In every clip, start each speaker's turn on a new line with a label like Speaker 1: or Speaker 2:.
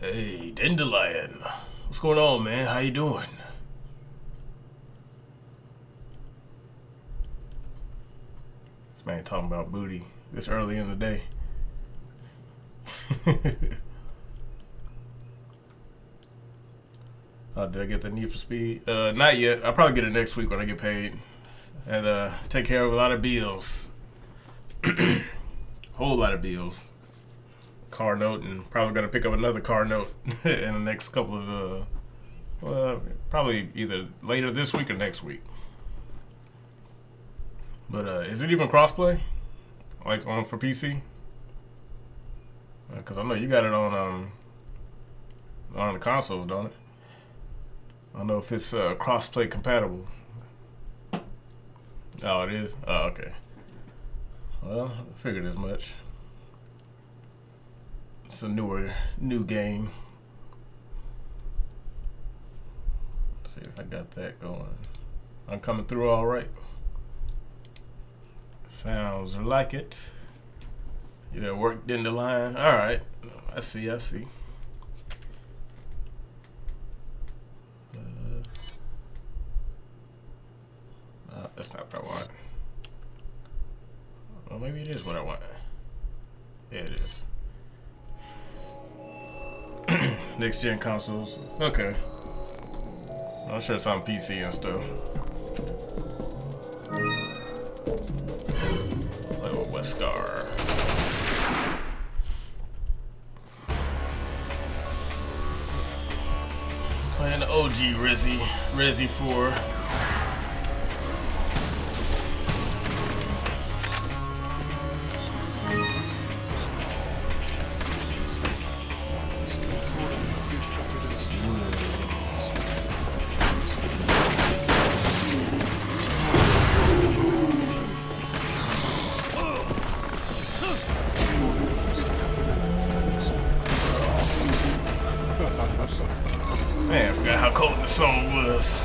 Speaker 1: Hey, Dandelion. What's going on, man? How you doing? This man talking about booty this early in the day. Did I get the Need for Speed? Not yet. I'll probably get it next week when I get paid. And take care of a lot of bills. Whole lot of bills. Car note, and probably gonna pick up another car note in the next couple of probably either later this week or next week. But is it even crossplay, like on for PC? Because I know you got it on the consoles, don't it? I don't know if it's crossplay compatible. Oh, it is. Oh, okay. Well, I figured as much. It's a new game. Let's see if I got that going. I'm coming through all right. Sounds like it. Yeah, worked in the line. All right. I see. That's not what I want. Well, maybe it is what I want. Yeah, it is. Next gen consoles. Okay. I'm sure it's on PC and stuff. Play with Wesker. Playing the OG Resi 4. Man, I forgot how cold the song was.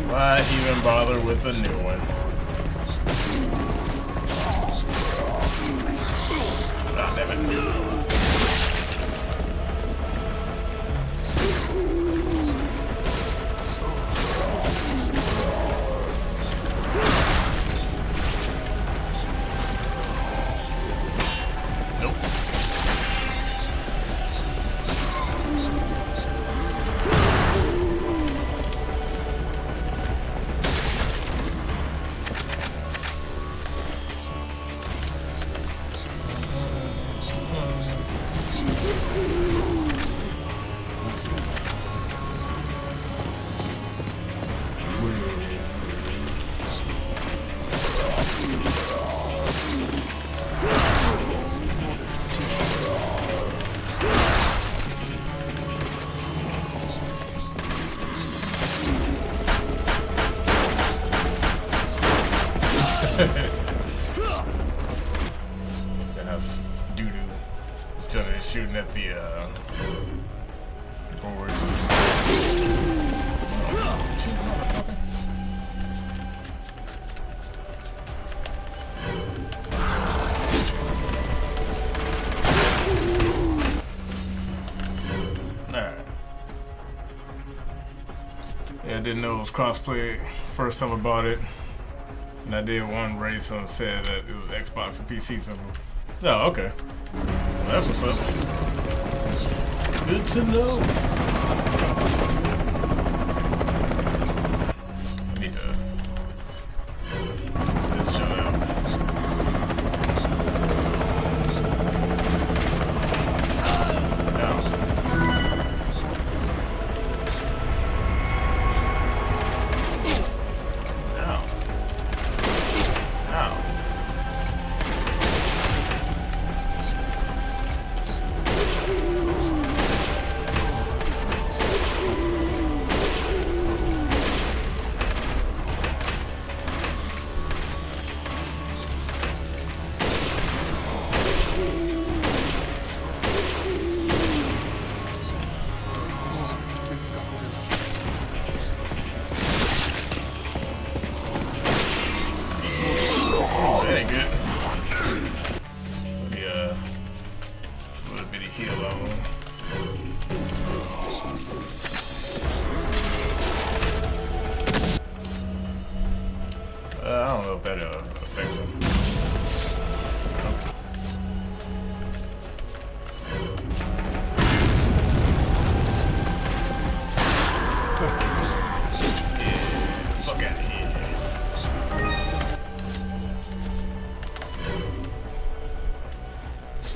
Speaker 1: Why even bother with a new one? Ah, damn it. That's doo-doo. He's shooting at the boards. Alright. Yeah, I didn't know it was crossplay first time I bought it. And I did one race and said that it was Xbox and PC symbol. Oh, okay. Well, that's what's up. Good to know. I need to this shut out. Now.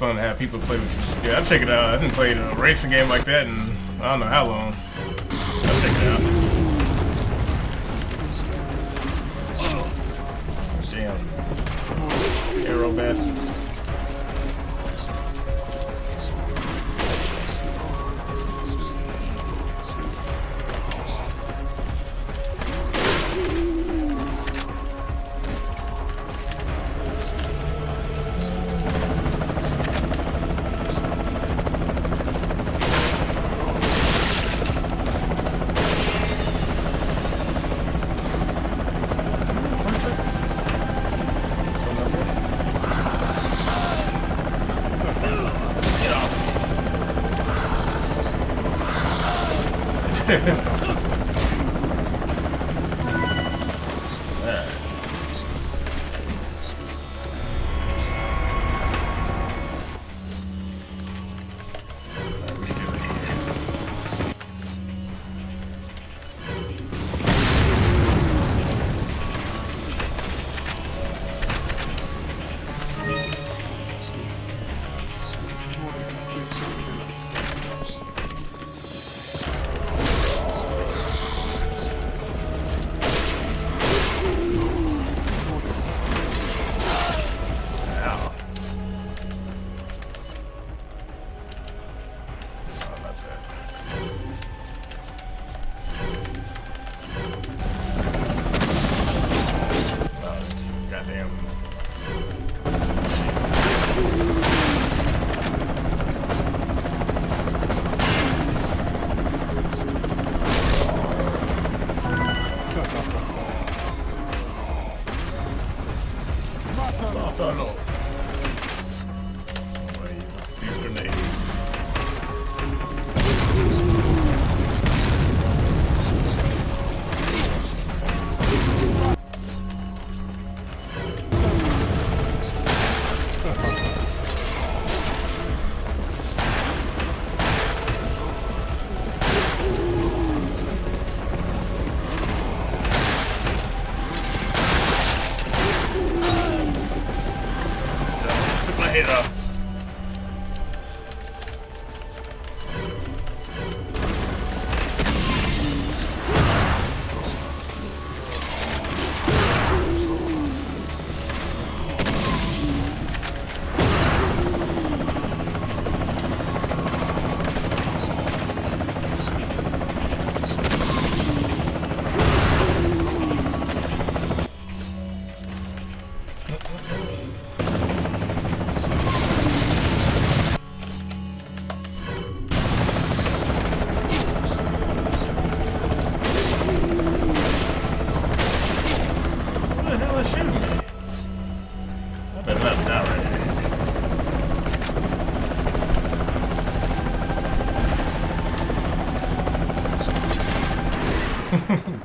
Speaker 1: fun to have people play with you. Yeah, I'll check it out. I didn't play a racing game like that in I don't know how long. I'll check it out. Damn. Arrow bastards.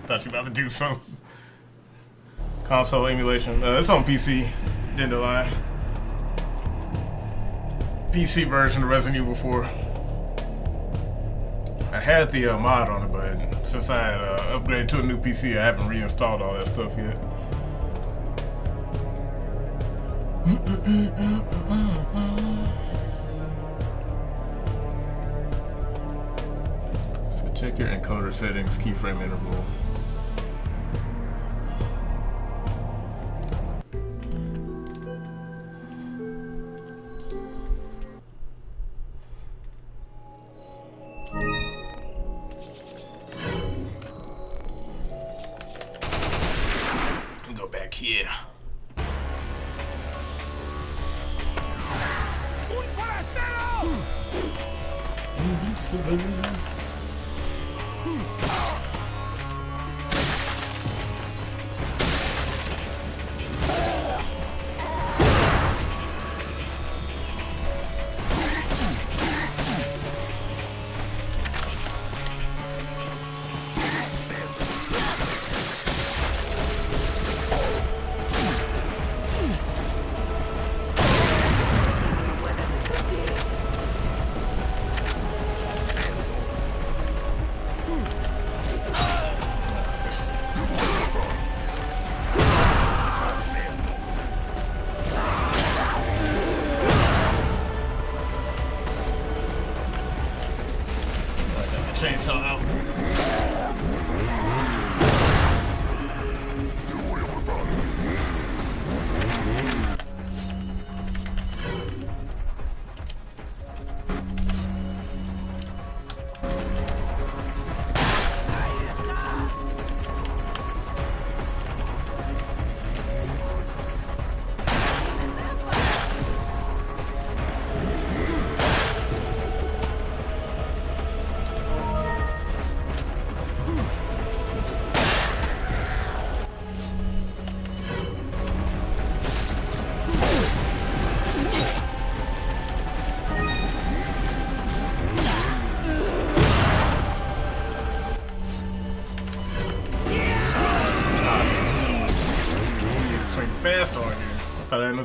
Speaker 1: Thought you about to do something. Console emulation. It's on PC. Dandelion. PC version of Resident Evil 4. I had the mod on it, but since I had upgraded to a new PC, I haven't reinstalled all that stuff yet. So check your encoder settings, keyframe interval. Go back here. Invincible.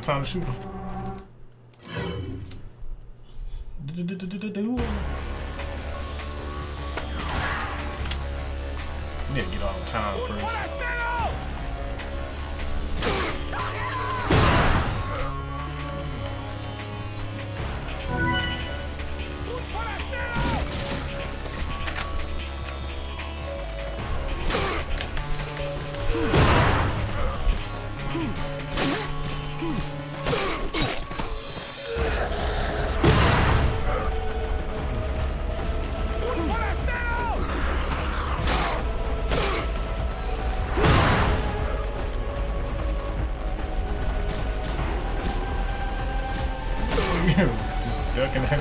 Speaker 1: time to shoot him. Need to get on time first. Ducking it.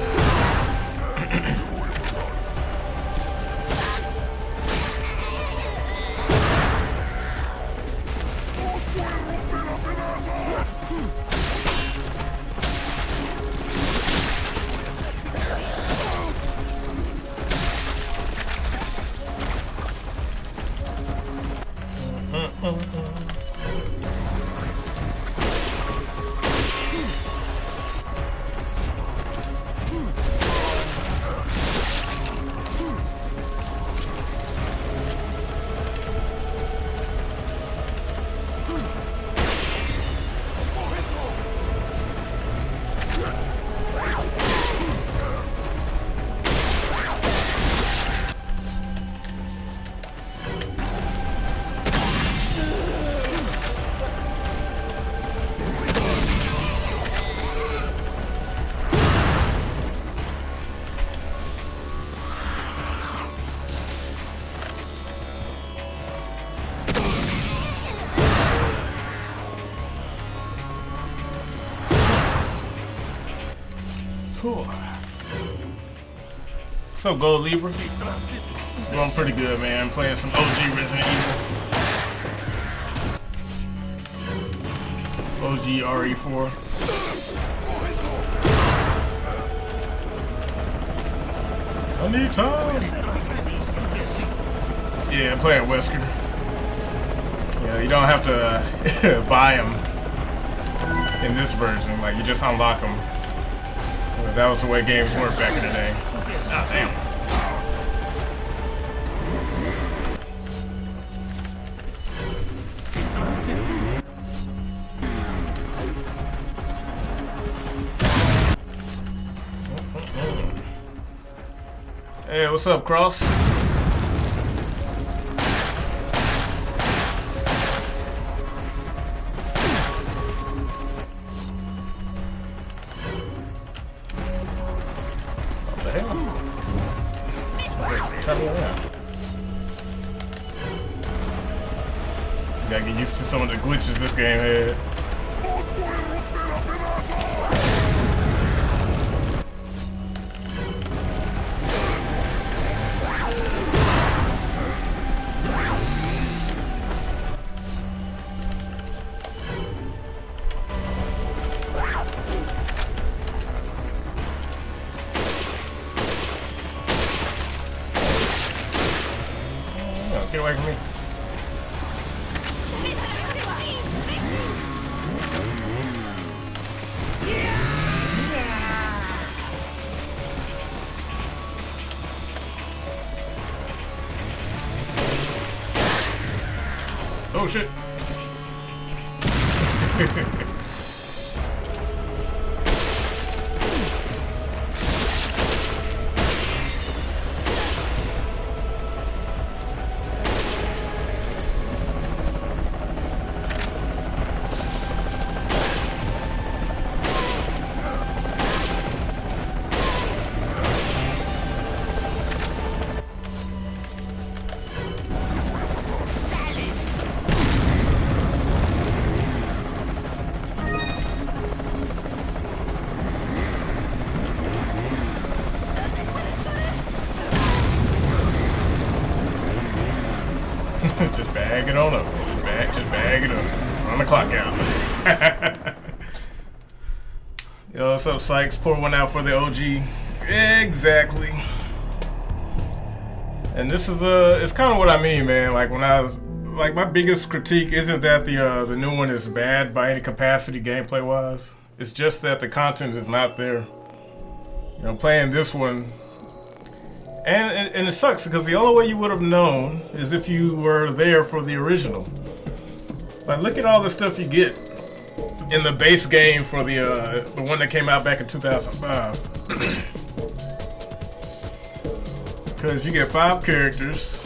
Speaker 1: Cool. So, Gold Libra. Going pretty good, man. Playing some OG Resident Evil. OG RE4. I need time. Yeah, playing Wesker. Yeah, you don't have to buy them in this version. Like, you just unlock them. That was the way games worked back in the day. Ah, damn. Hey, what's up, Cross? Gotta get used to some of the glitches this game had. Get away from me. Oh shit. Just bag it on up. Just bag it up. Run the clock out. Yo, what's up, Sykes? Pour one out for the OG. Exactly. And this is it's kind of what I mean, man. Like when I was like my biggest critique isn't that the new one is bad by any capacity gameplay wise. It's just that the content is not there. You know, playing this one, and it sucks because the only way you would have known is if you were there for the original. Like, look at all the stuff you get in the base game for the one that came out back in 2005. Because you get 5 characters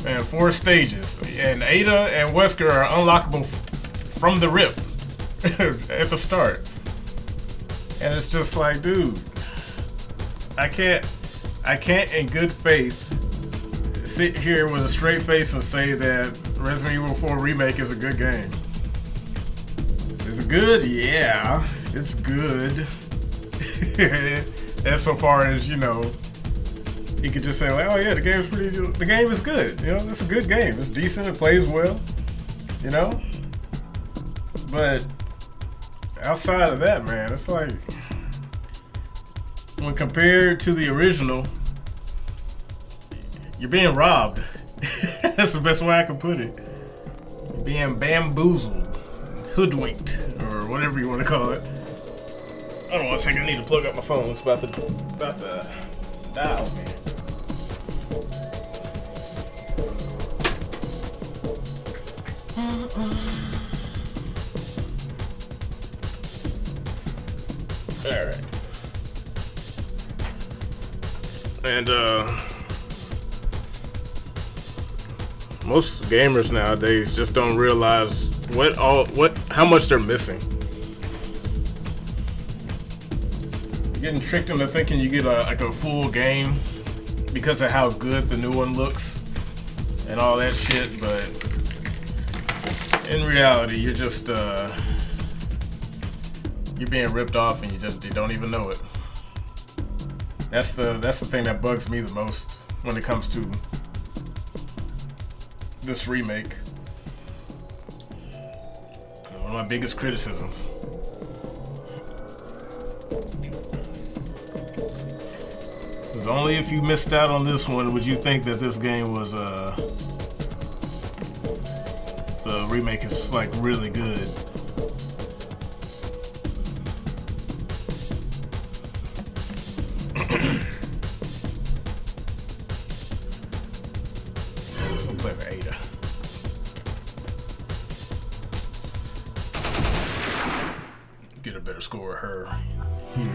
Speaker 1: and 4 stages, and Ada and Wesker are unlockable from the rip at the start. And it's just like, dude, I can't in good faith sit here with a straight face and say that Resident Evil 4 Remake is a good game. Is it good? Yeah, it's good. As so far as, you know, you could just say, like, oh yeah, the game is good. You know, it's a good game. It's decent. It plays well. You know, but outside of that, man, it's like when compared to the original, you're being robbed. That's the best way I can put it. You're being bamboozled, hoodwinked, or whatever you want to call it. Hold on 1 second. I need to plug up my phone. It's about to die on me. Alright. And most gamers nowadays just don't realize how much they're missing. You're getting tricked into thinking you get a full game because of how good the new one looks and all that shit, but in reality, you're just you're being ripped off, and you don't even know it. That's the thing that bugs me the most when it comes to this remake. One of my biggest criticisms. Because only if you missed out on this one would you think that this game was the remake is like really good. I'll play with Ada. Get a better score of her here.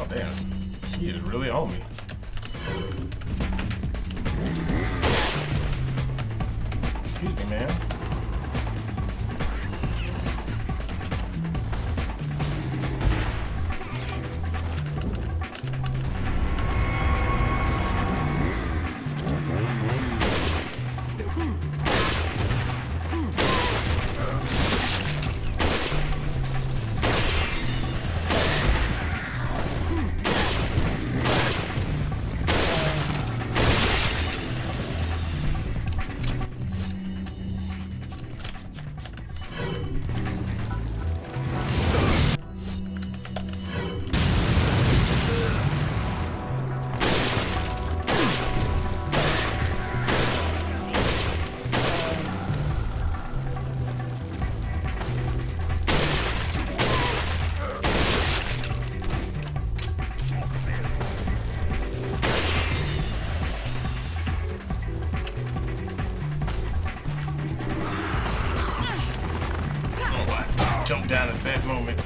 Speaker 1: Oh damn, she is really on me. Excuse me, man. jump down at that moment.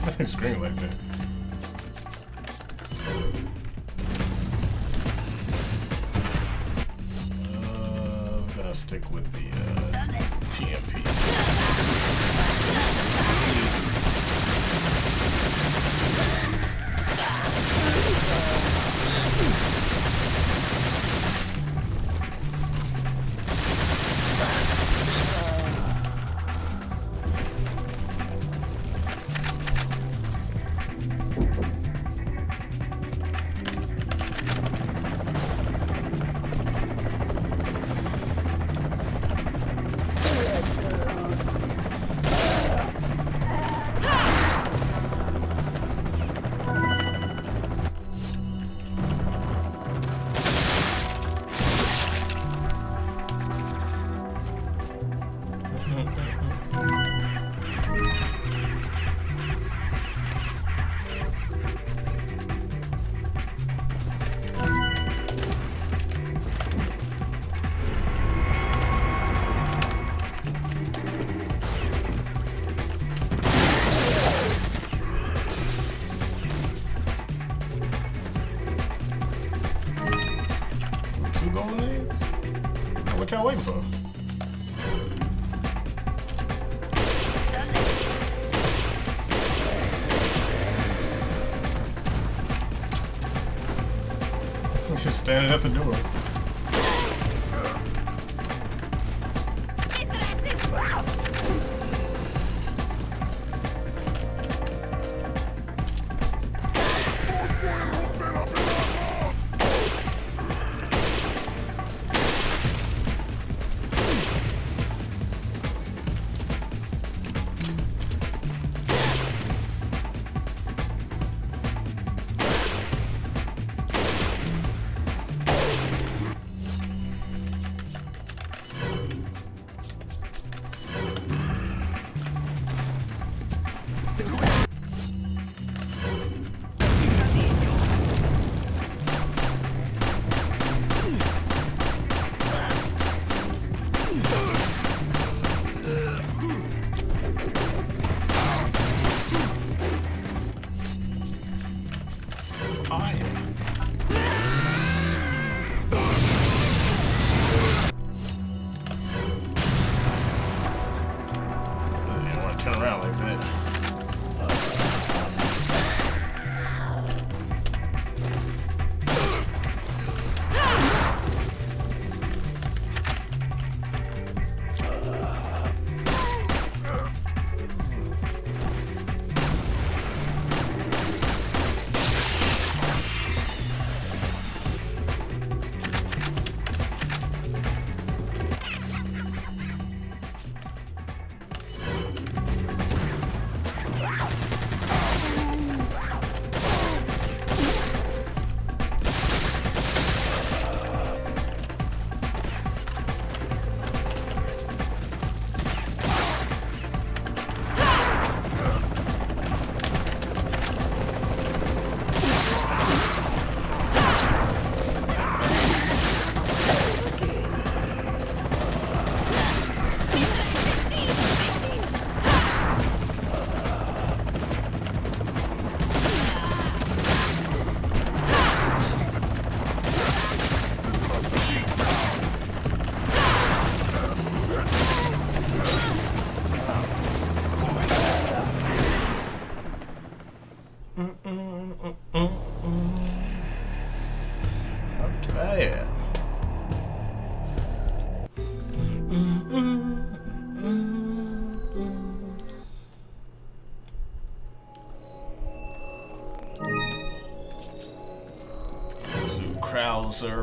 Speaker 1: I didn't scream like that. I'm gonna stick with the TMP. What y'all waiting for? Just standing at the door. Turn around like that. Krauser.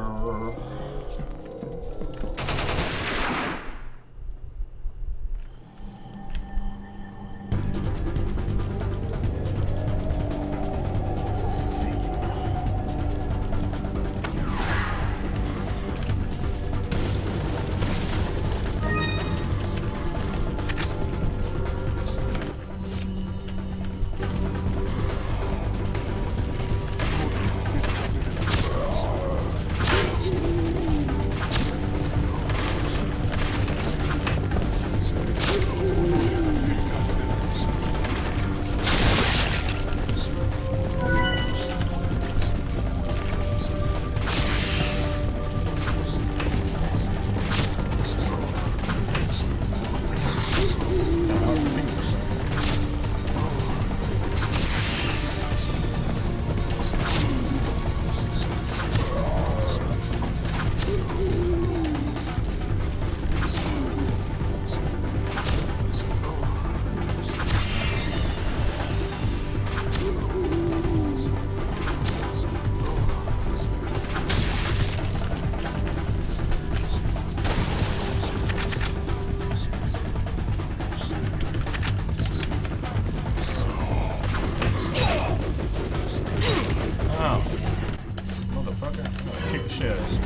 Speaker 1: motherfucker. I'm gonna kick the shit out of you.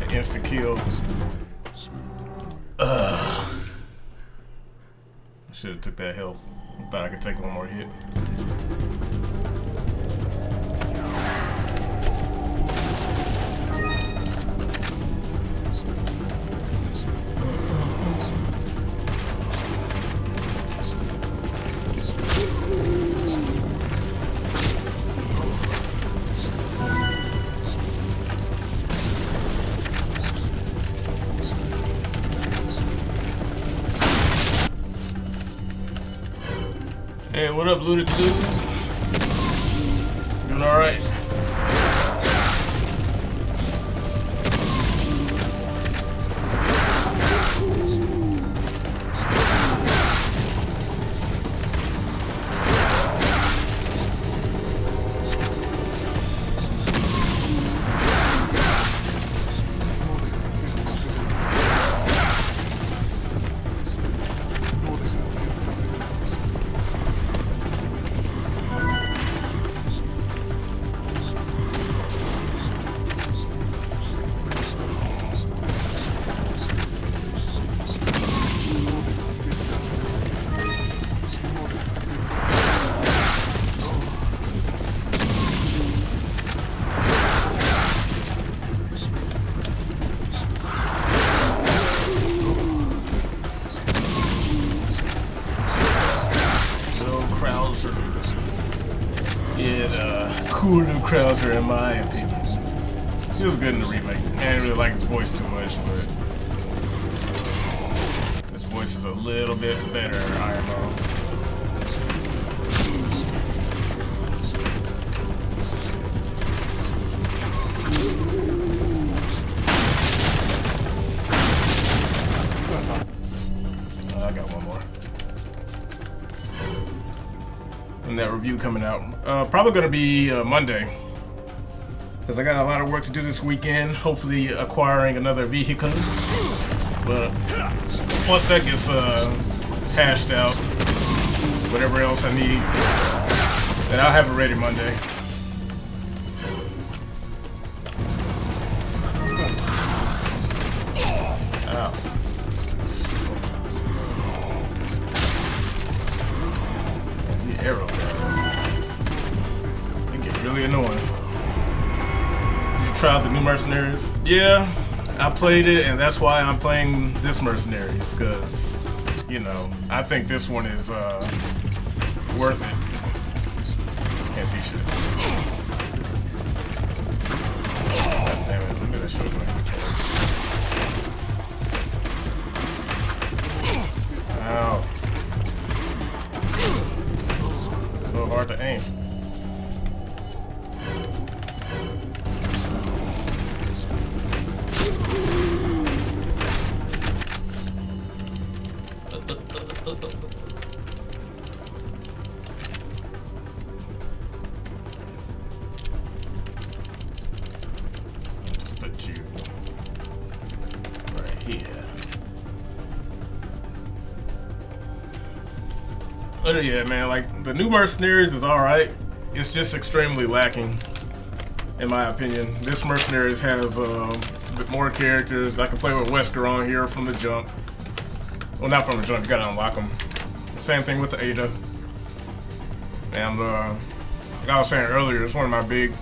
Speaker 2: Insta kill. Should have took that health. Thought I could take one more hit.
Speaker 1: What up, Luda Dude? Doing alright? Cool new Krauser, in my opinion. He was good in the remake. I didn't really like his voice too much, but his voice is a little bit better, IMO. I got one more. And that review coming out probably gonna be Monday, because I got a lot of work to do this weekend, hopefully acquiring another vehicle. But once that gets hashed out, whatever else I need, then I'll have it ready Monday. Ow. The arrow guys. They get really annoying. Did you try out the new Mercenaries? Yeah, I played it, and that's why I'm playing this Mercenaries, because, you know, I think this one is worth it. Can't see shit. God damn it, look at that shit. Ow. So hard to aim. Just put you right here. But yeah, man, like the new Mercenaries is alright. It's just extremely lacking, in my opinion. This Mercenaries has a bit more characters. I can play with Wesker on here from the jump. Well, not from the jump, you gotta unlock them. Same thing with the Ada. And like I was saying earlier, it's one of my big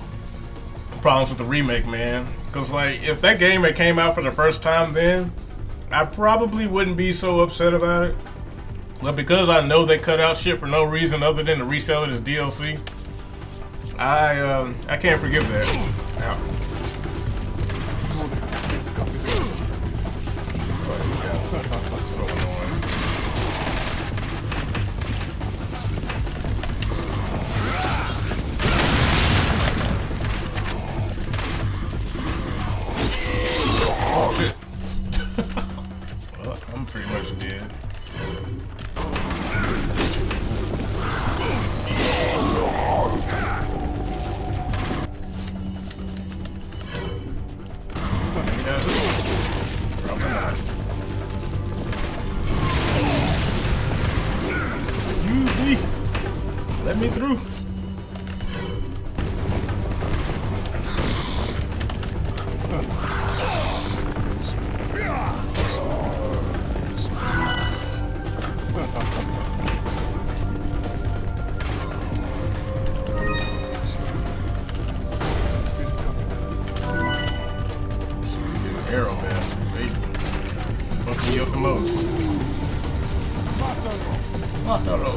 Speaker 1: problems with the remake, man. Cause like, if that game had came out for the first time then, I probably wouldn't be so upset about it. But because I know they cut out shit for no reason other than to resell it as DLC, I can't forgive that. Ow. So annoying. Oh shit. Well, I'm pretty much dead. Let me through. Arrow bastard, baby. Fucking Yokomo's. Matalo.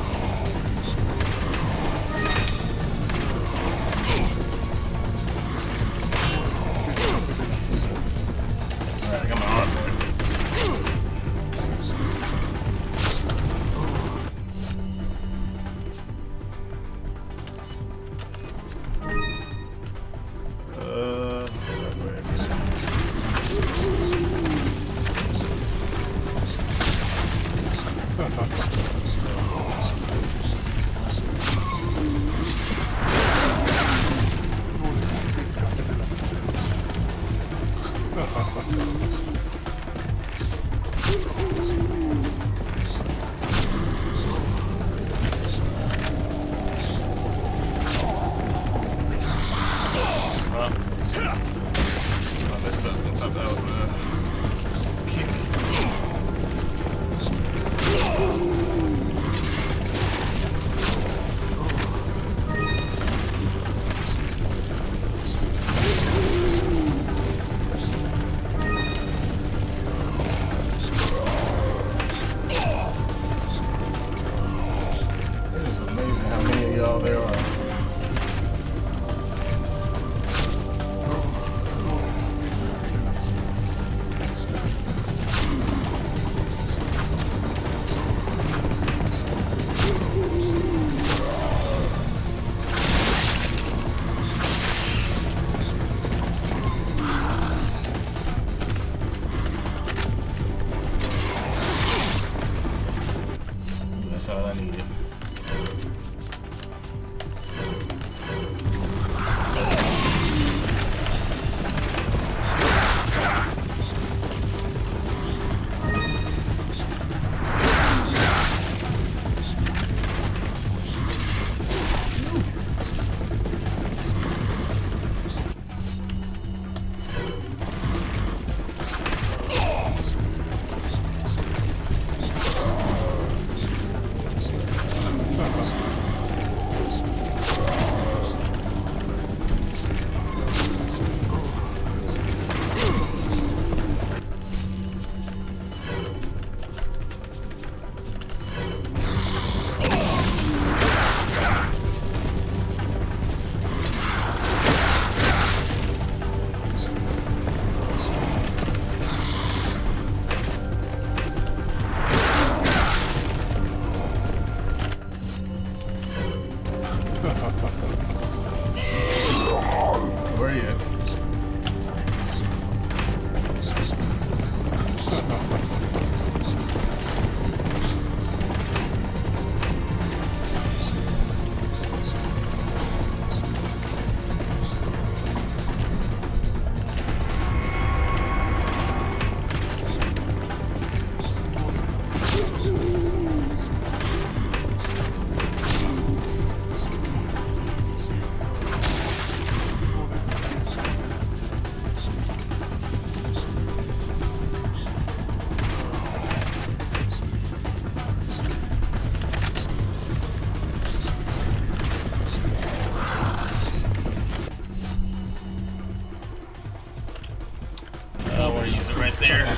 Speaker 1: there.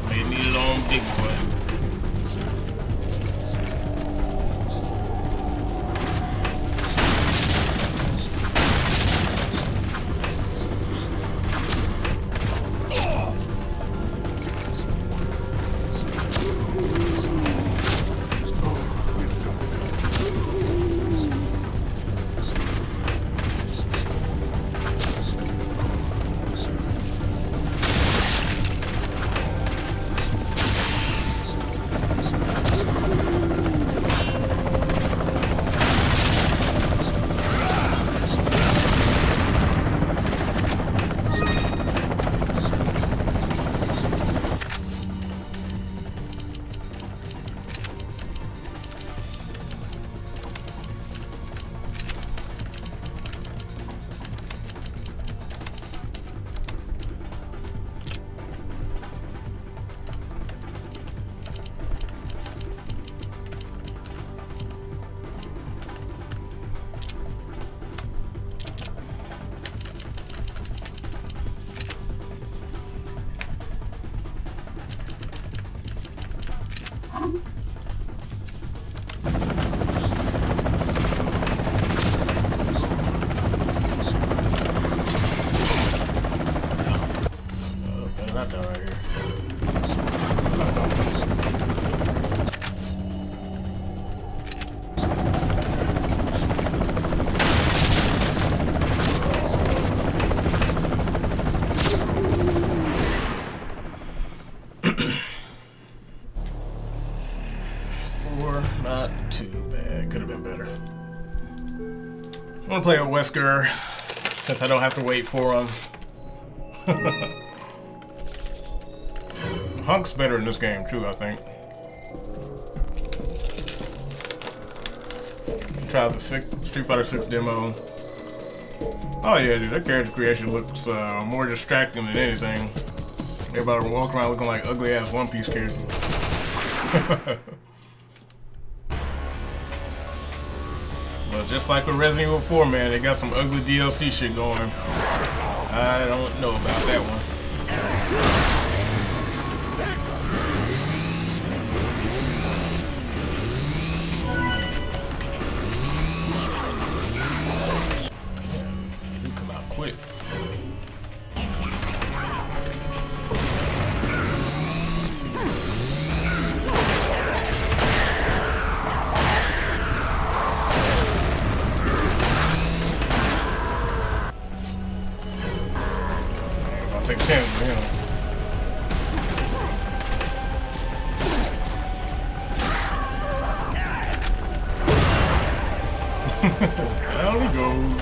Speaker 1: They need it on big boy. Not too bad. Could have been better. I'm gonna play with Wesker since I don't have to wait for him. Hunk's better in this game too, I think. Try out the Street Fighter 6 demo. Oh yeah, dude, that character creation looks more distracting than anything. Everybody walking around looking like ugly ass One Piece characters. But just like with Resident Evil 4, man, they got some ugly DLC shit going. I don't know about that one. You come out quick. Take a chance with him. Down he goes.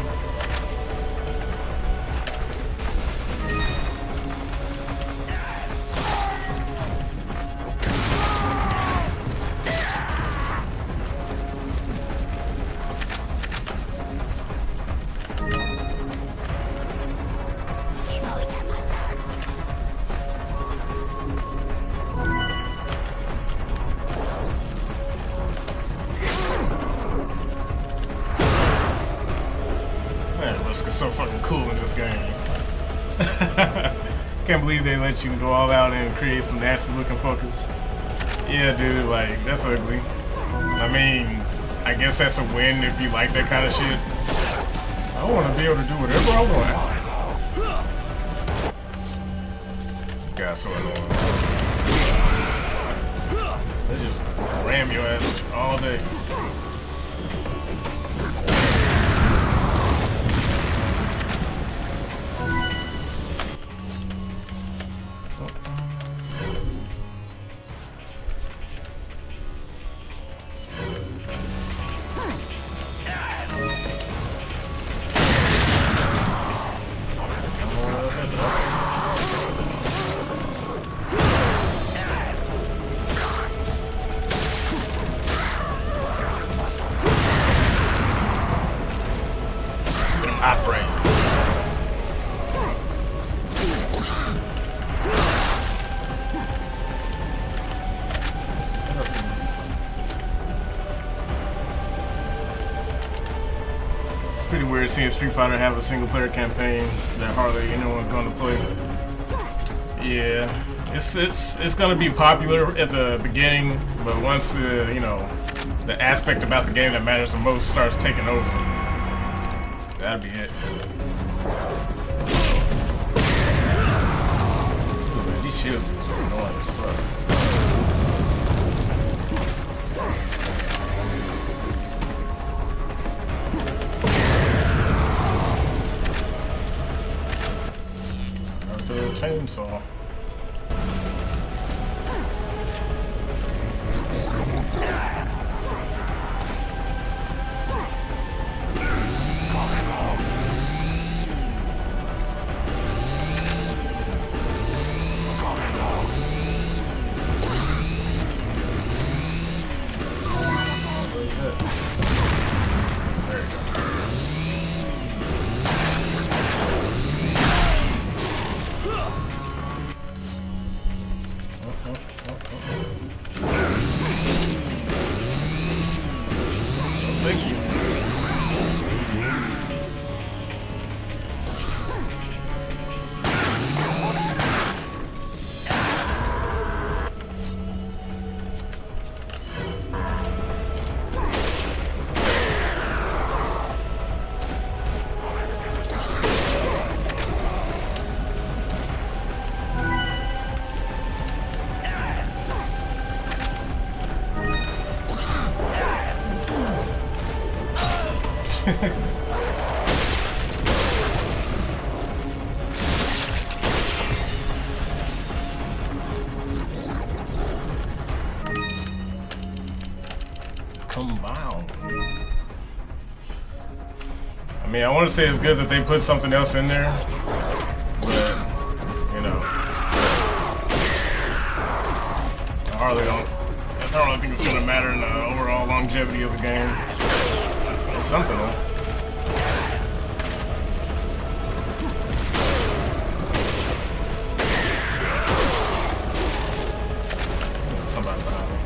Speaker 1: It's so fucking cool in this game. Can't believe they let you go all out and create some nasty looking fuckers. Yeah, dude, like, that's ugly. I mean, I guess that's a win if you like that kind of shit. I want to be able to do whatever I want. Got so annoying. They just ram your ass all day. Pretty weird seeing Street Fighter have a single player campaign that hardly anyone's going to play. Yeah, it's gonna be popular at the beginning, but once the the aspect about the game that matters the most starts taking over, that'll be it. Ooh, man, these shields are annoying as fuck. The chainsaw. Thank you. Compound. I mean, I want to say it's good that they put something else in there, but I don't think it's gonna matter in the overall longevity of the game. It's something though. Somebody behind me.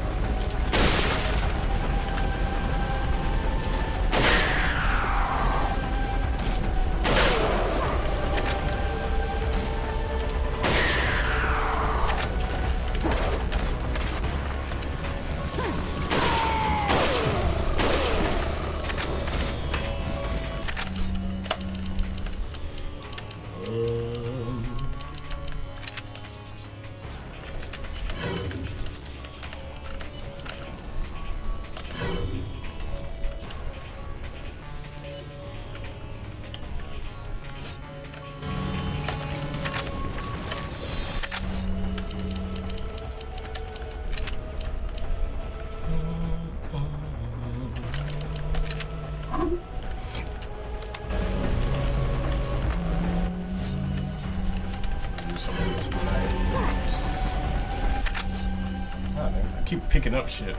Speaker 1: I keep picking up shit.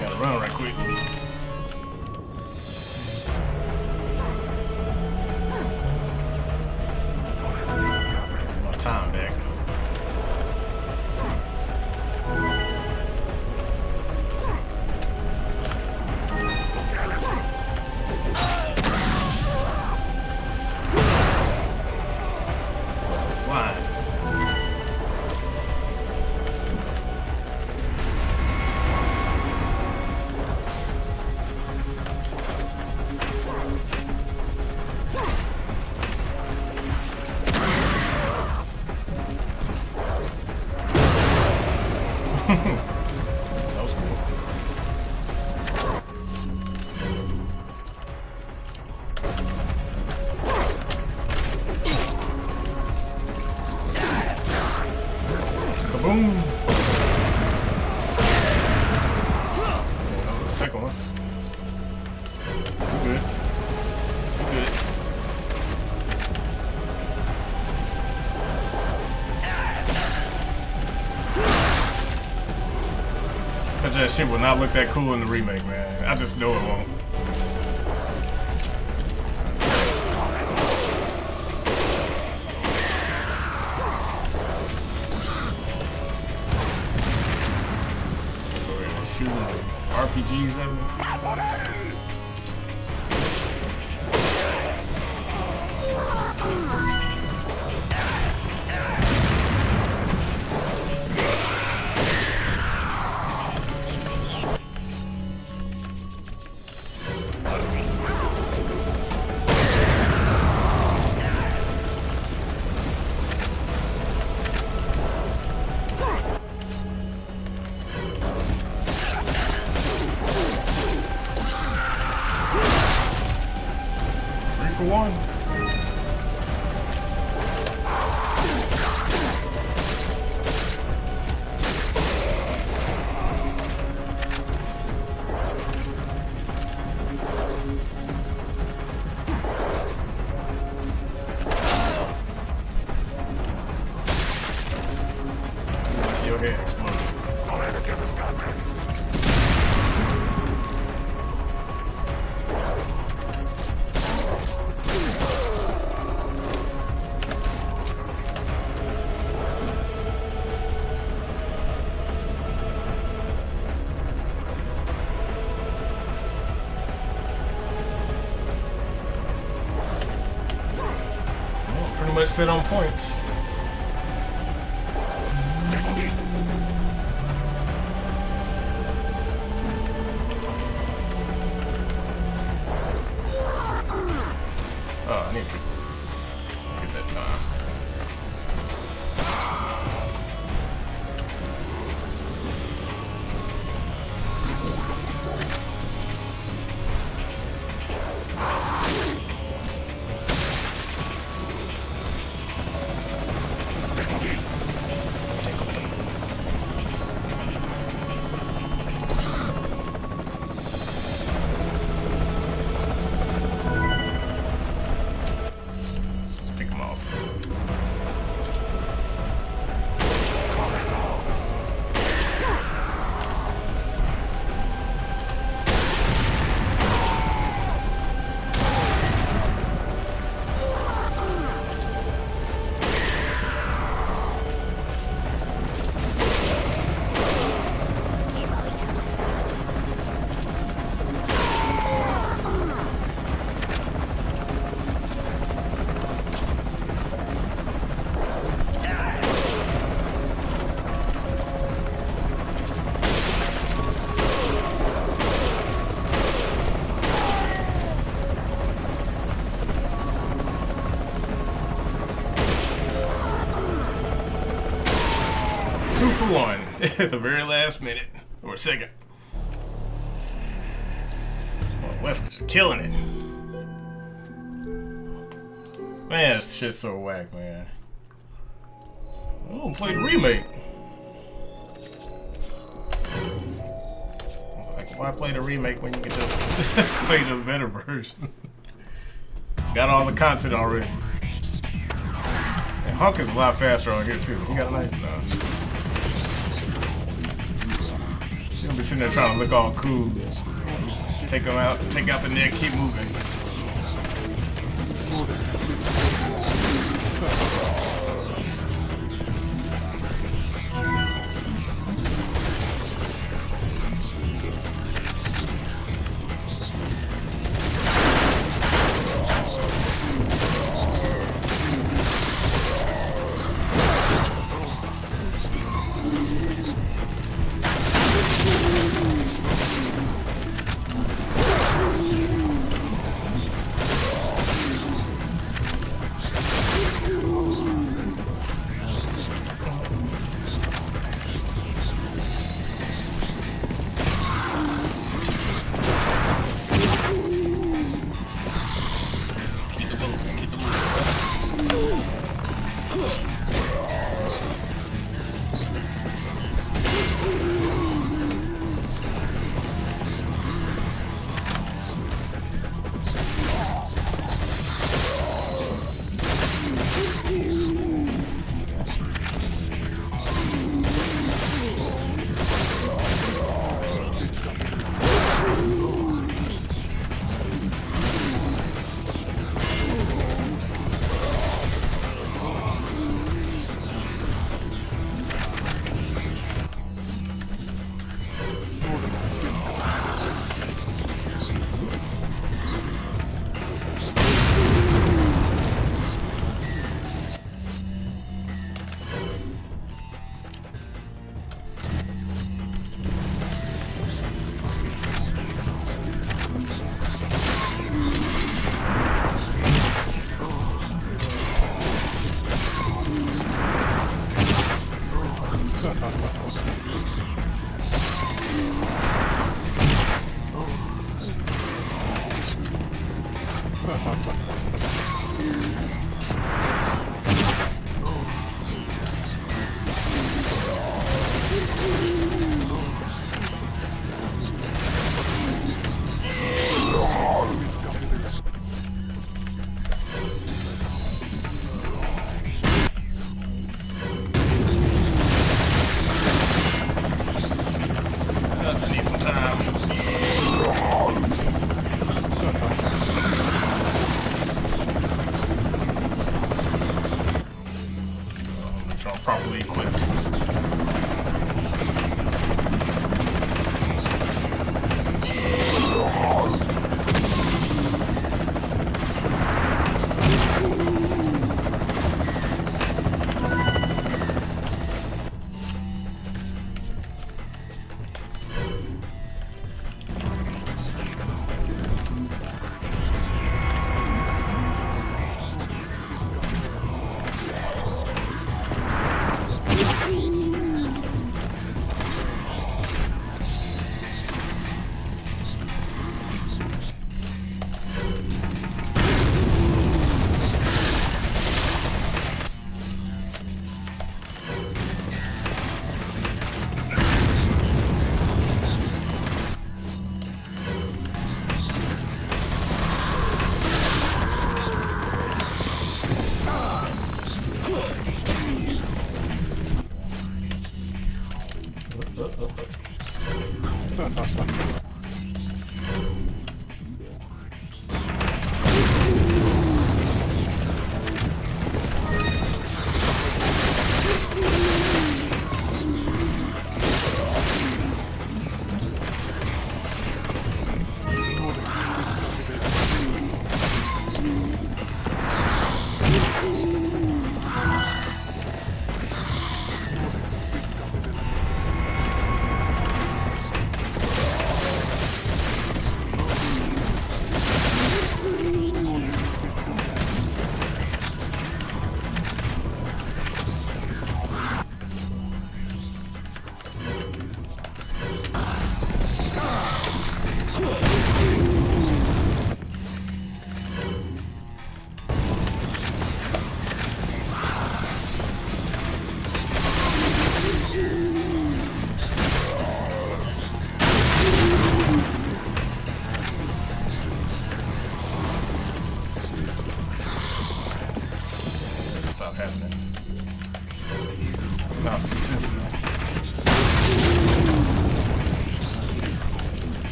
Speaker 1: Gotta run right quick. My time back. second one. Good. Good. That shit will not look that cool in the remake, man. I just know it won't. Shooting RPGs at me. 3-for-1. Your head exploded. Pretty much sit on points. Oh, I need to get that time. For one at the very last minute or second. Well, Wesker's killing it. Man, this shit's so whack, man. Oh, play the remake. Like, why play the remake when you can just play the better version? Got all the content already. And Hunk is a lot faster on here too. He got a knife now. He'll be sitting there trying to look all cool. Take him out, take out the neck, keep moving.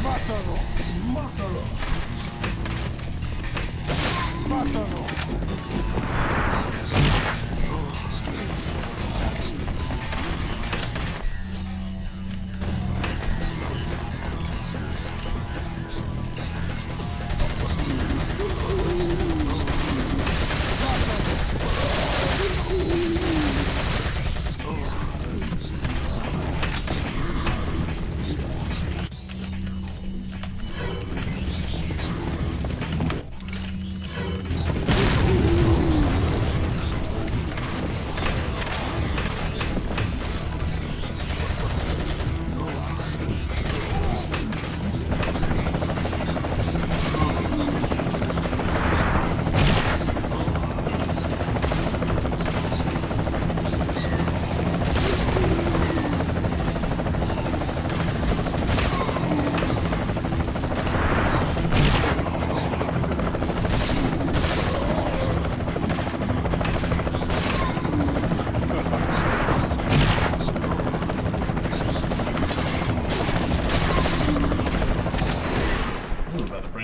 Speaker 1: Mátalo, mátalo. Mátalo.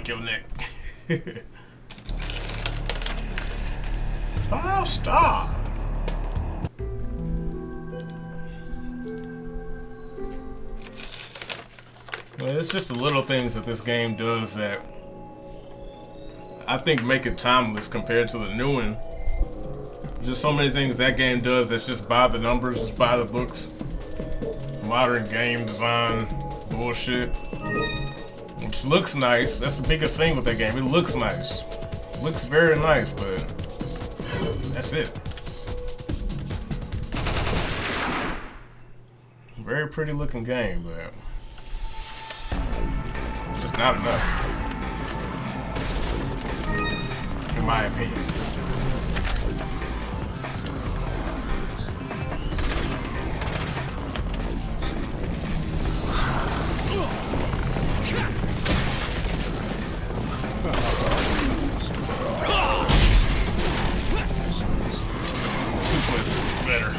Speaker 1: Your neck. 5-star. Well, it's just the little things that this game does that I think make it timeless compared to the new one. Just so many things that game does that's just by the numbers, just by the books. Modern game design bullshit. Which looks nice. That's the biggest thing with that game. It looks nice. It looks very nice, but that's it. Very pretty looking game, but it's just not enough. In my opinion. Better.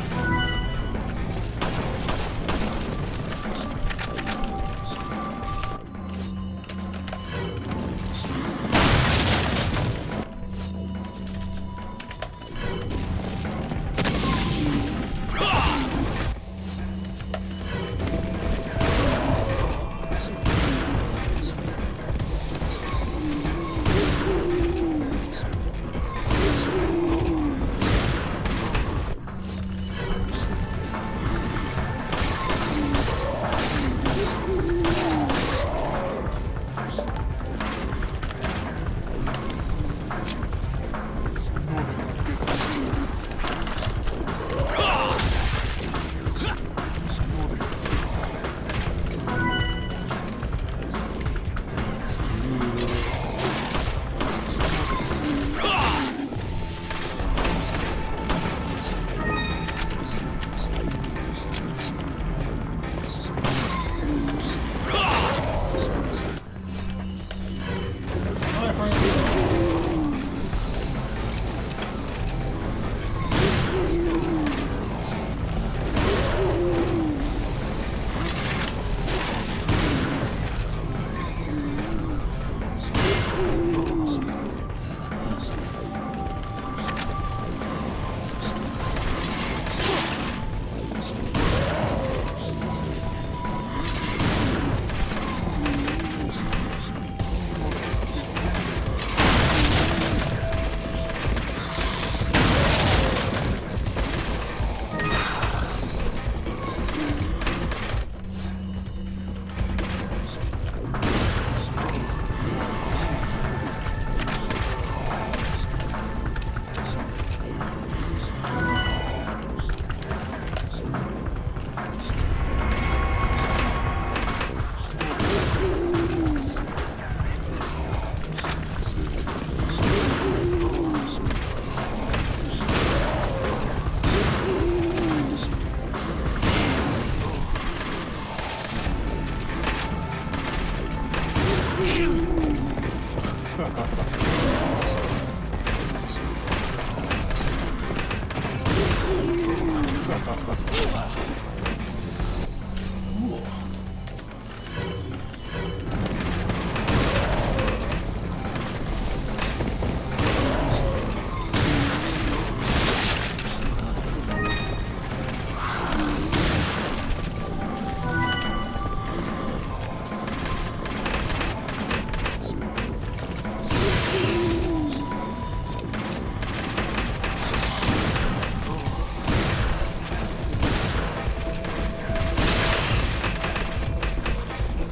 Speaker 1: Come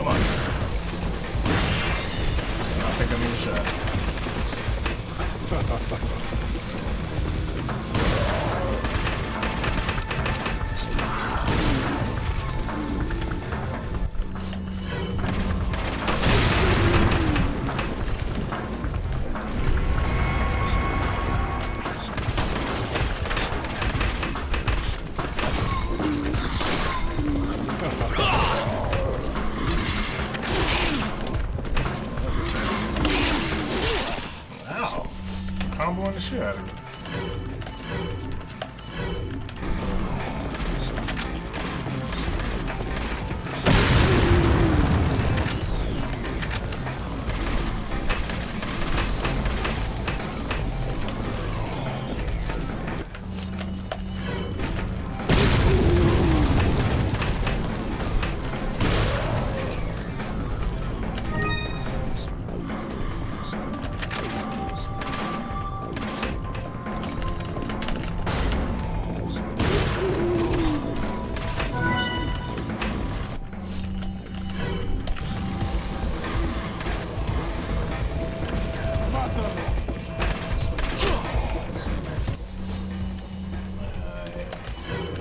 Speaker 1: on. I'll take them in the shots. Wow. Comboing the shit out of it.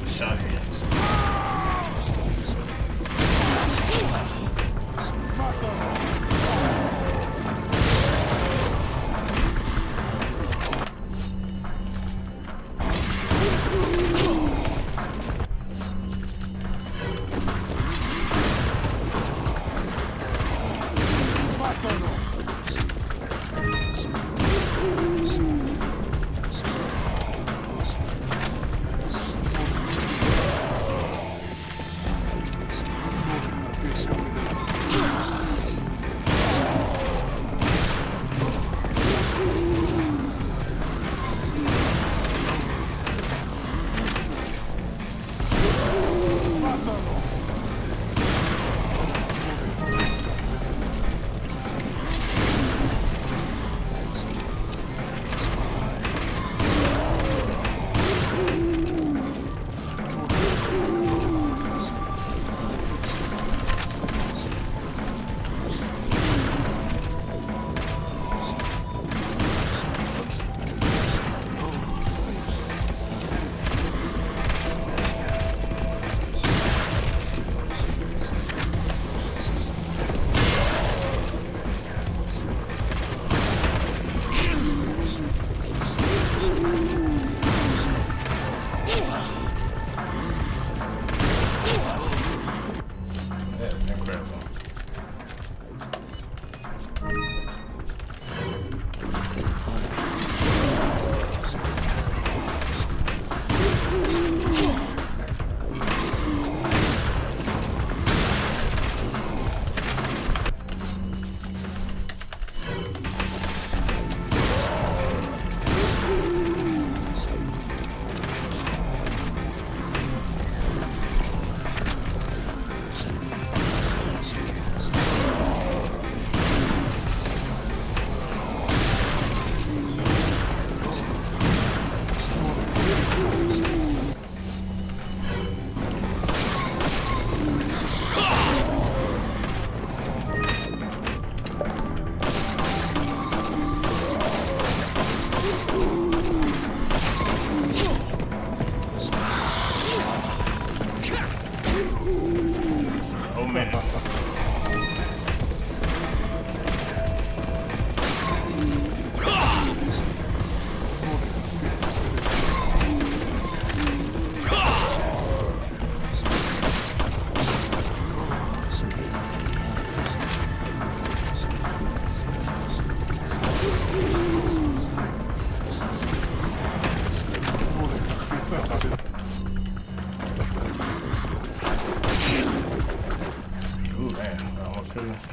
Speaker 1: Shot him.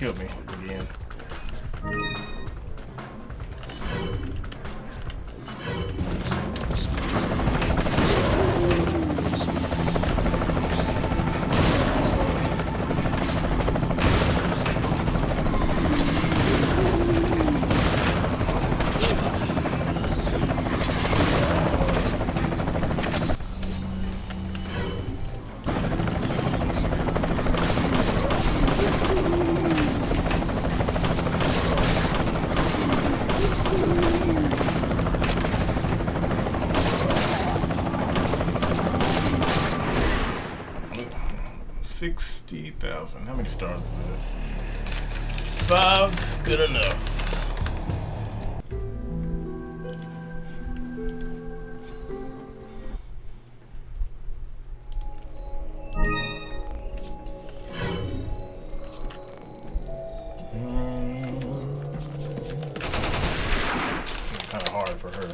Speaker 1: killed me again. $60,000. How many stars is it? 5. Good enough. Kind of hard for her.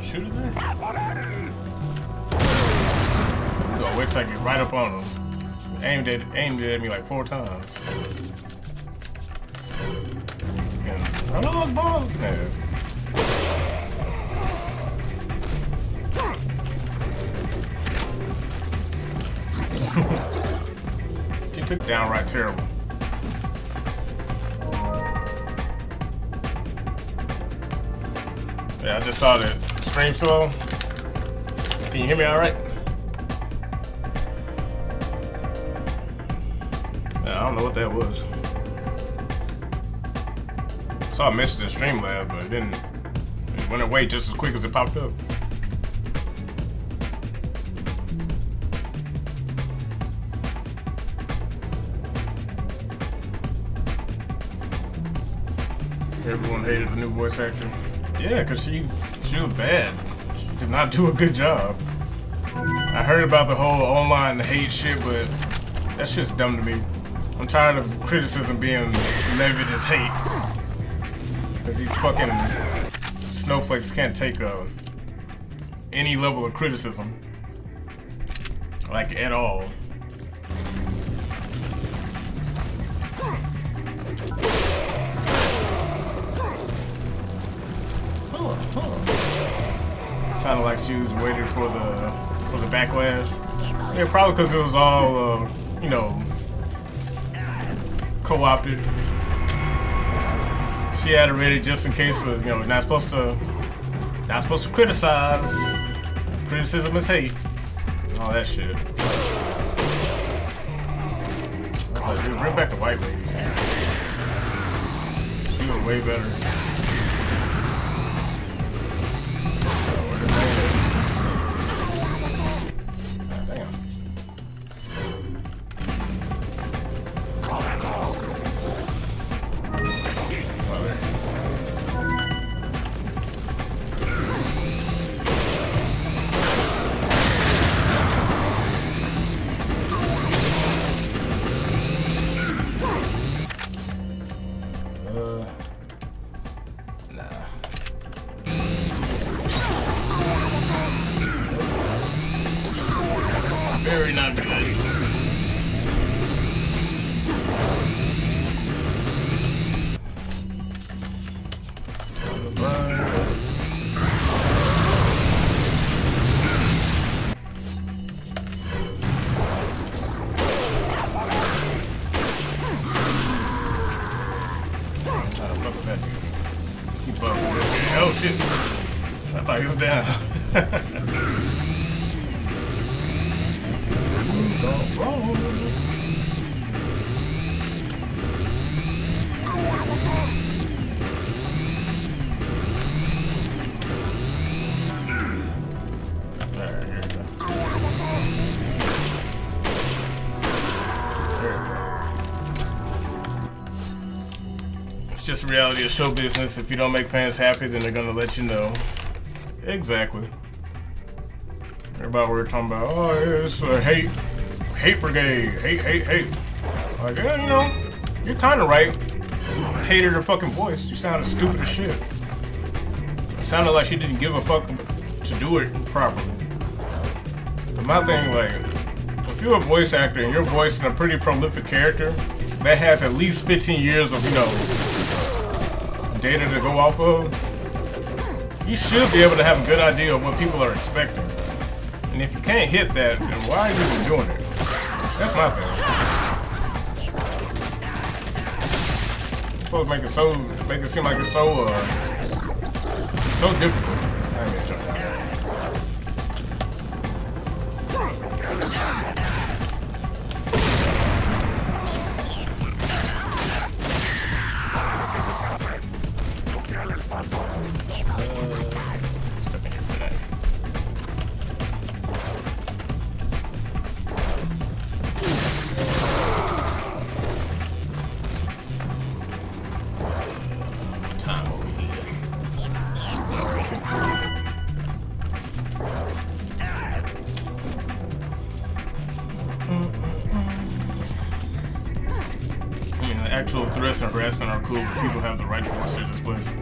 Speaker 1: Shoot it there. Go wait till I get right up on him. Aimed it at me like 4 times. And, oh, ball. She took downright terrible. Yeah, I just saw that stream slow. Can you hear me all right? Yeah, I don't know what that was. I saw a message in Streamlabs, but it went away just as quick as it popped up. Everyone hated the new voice actor. Yeah, because she was bad. She did not do a good job. I heard about the whole online hate shit, but that shit's dumb to me. I'm tired of criticism being levied as hate. Because these fucking snowflakes can't take any level of criticism. Like, at all. Sounded like she was waiting for the backlash. Yeah, probably because it was all you know, co-opted. She had it ready just in case, you know, not supposed to criticize. Criticism is hate. All that shit. Like, dude, bring back the white lady. She was way better. Very not good. Keep buffing this guy. Oh shit. I thought he was down. It's just reality of show business. If you don't make fans happy, then they're gonna let you know. Exactly. Everybody we're talking about, oh, it's a hate brigade, hate. Like, yeah, you know, you're kind of right. Hated her fucking voice. You sounded stupid as shit. It sounded like she didn't give a fuck to do it properly. But my thing, like, if you're a voice actor and you're voicing a pretty prolific character that has at least 15 years of, you know, data to go off of, you should be able to have a good idea of what people are expecting. And if you can't hit that, then why are you even doing it? That's my thing. You're supposed to make it seem like it's so difficult. I ain't gonna try that. Actual threats and harassment are cool, but people have the right to voice their displeasure.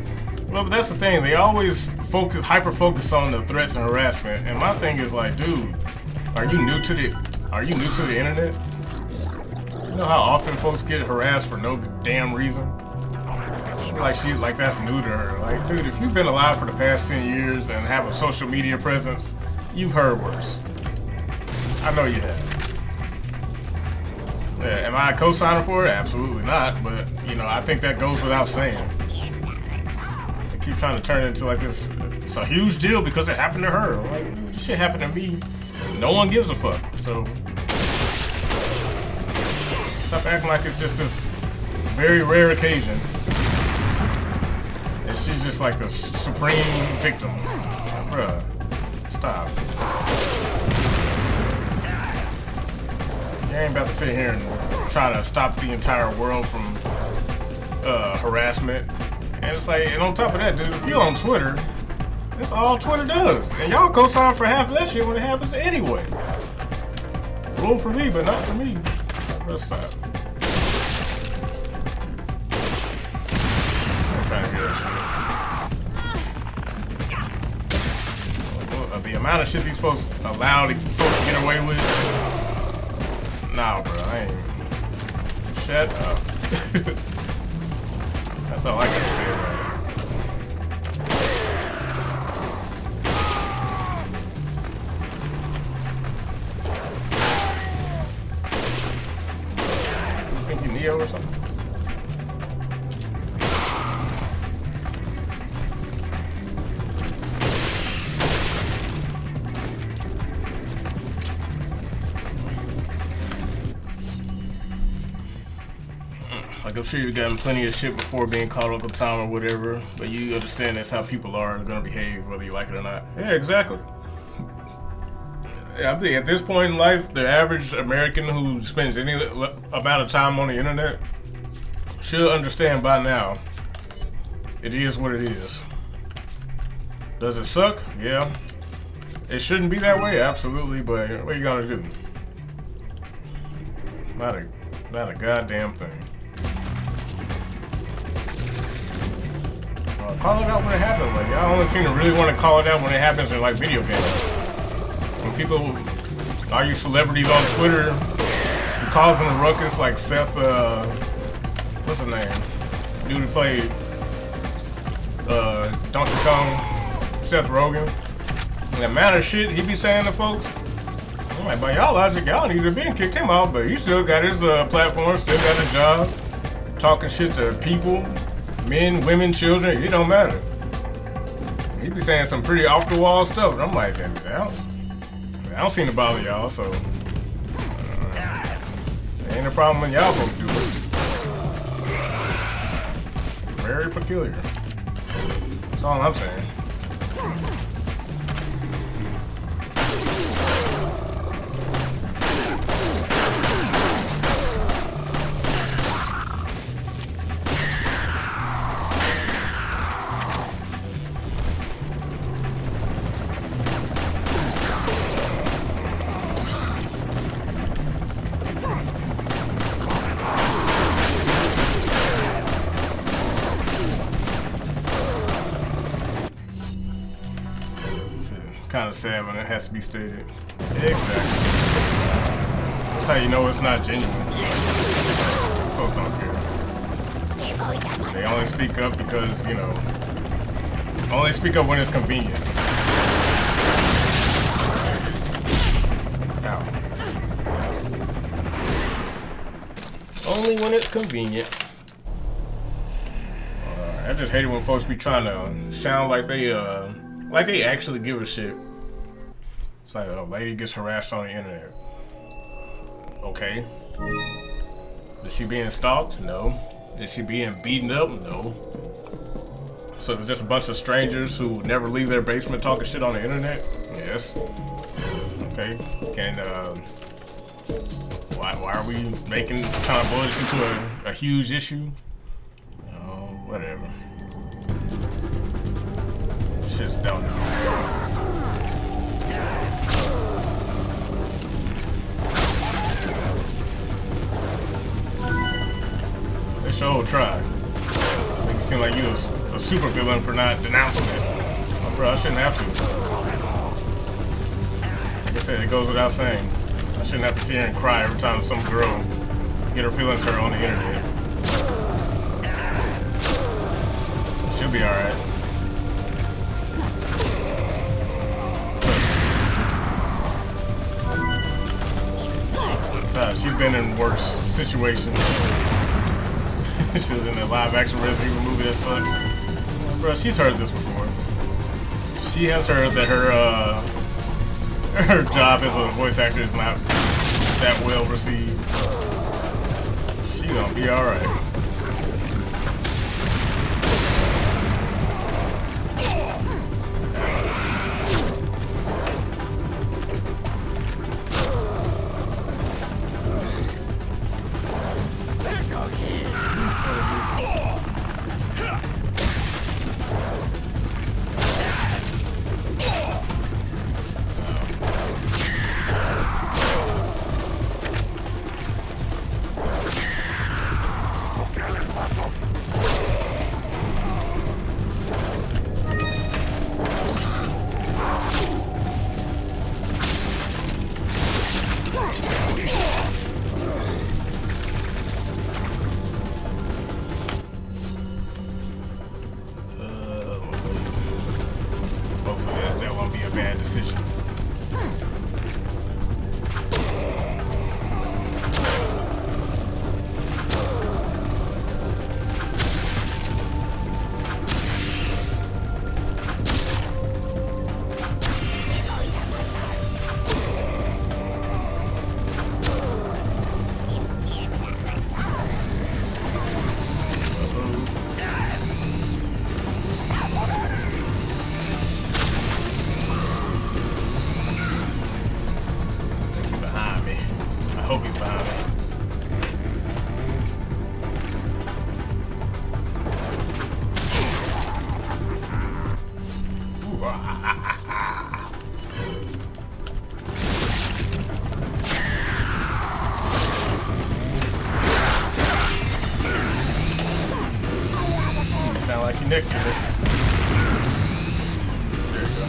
Speaker 1: Well, but that's the thing. They always hyper-focus on the threats and harassment. And my thing is like, dude, are you new to the internet? You know how often folks get harassed for no damn reason? Like that's new to her. Like, dude, if you've been alive for the past 10 years and have a social media presence, you've heard worse. I know you have. Yeah, am I a co-signer for it? Absolutely not, but, you know, I think that goes without saying. They keep trying to turn it into like it's a huge deal because it happened to her. Like, dude, this shit happened to me. No one gives a fuck, so stop acting like it's just this very rare occasion. And she's just like the supreme victim. Bruh, stop. You ain't about to sit here and try to stop the entire world from harassment. And it's like, and on top of that, dude, if you're on Twitter, that's all Twitter does. And y'all co-sign for half of that shit when it happens anyway. Rule for me, but not for me. Let's stop. I'm trying to hear that shit. Well, the amount of shit these folks allow folks to get away with. Nah, bro, I ain't. Shut up. That's all I gotta say about it. You think you Neo or something? Like, I'm sure you've gotten plenty of shit before being caught Uncle Tom or whatever, but you understand that's how people are gonna behave, whether you like it or not. Yeah, exactly. Yeah, I think at this point in life, the average American who spends any amount of time on the internet should understand by now, it is what it is. Does it suck? Yeah. It shouldn't be that way, absolutely, but what are you gonna do? Not a goddamn thing. Call it out when it happens. Like, y'all only seem to really want to call it out when it happens in like video games. When people all you celebrities on Twitter causing a ruckus like Seth, what's his name? Dude who played Donkey Kong, Seth Rogen. And the amount of shit he be saying to folks, I'm like, by y'all logic, y'all need to be kicked him out, but he still got his platform, still got his job, talking shit to people, men, women, children, it don't matter. He be saying some pretty off the wall stuff, and I'm like, I don't seem to bother y'all, so ain't a problem when y'all folks do it. Very peculiar. That's all I'm saying. Kind of sad when it has to be stated. Exactly. That's how you know it's not genuine. Folks don't care. They only speak up because, you know, only speak up when it's convenient. Ow. Only when it's convenient. I just hate it when folks be trying to sound like they actually give a shit. It's like a lady gets harassed on the internet. Okay. Is she being stalked? No. Is she being beaten up? No. So it's just a bunch of strangers who never leave their basement talking shit on the internet? Yes. Okay. And why are we making kind of bullets into a huge issue? Oh, whatever. Shit's dumb now. They sure try. Make it seem like you was a super villain for not denouncing it. Oh, bro, I shouldn't have to. Like I said, it goes without saying. I shouldn't have to sit here and cry every time some girl get her feelings hurt on the internet. She'll be alright. She's been in worse situations. She was in a live action Resident Evil movie that sucked. Bro, she's heard this before. She has heard that her job as a voice actor is not that well received. She gonna be alright. Next to it. There you go.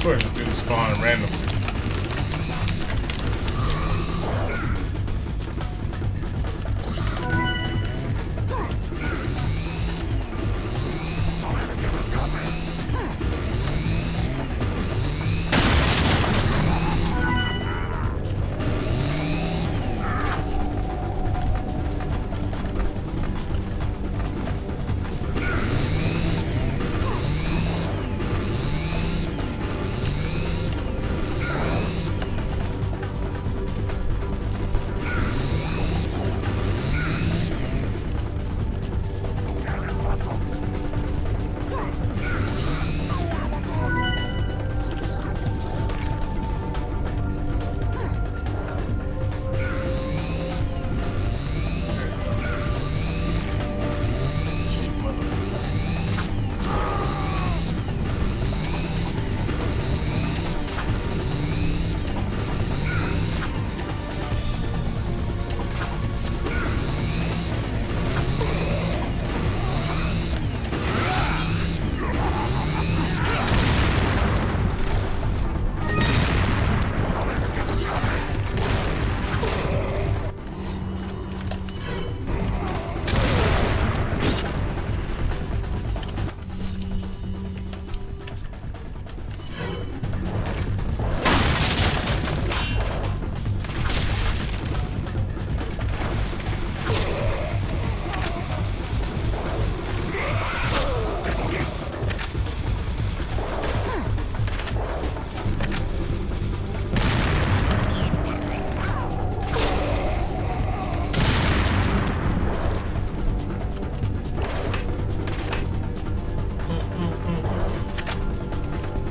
Speaker 1: Swear this dude spawned randomly.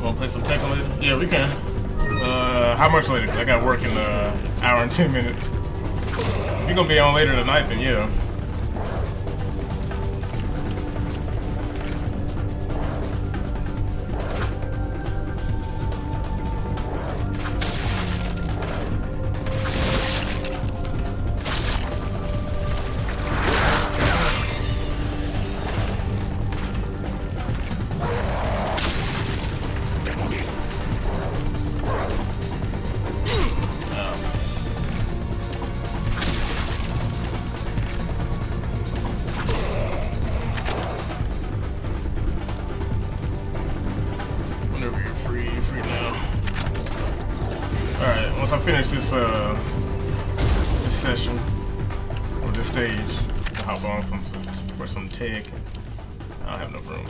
Speaker 1: Wanna play some Tekken later? Yeah, we can. how much later? 'Cause I got work in an hour and 10 minutes. If you're gonna be on later tonight, then yeah. Once I finish this this session or this stage, I'll hop on for some tech. I don't have enough room.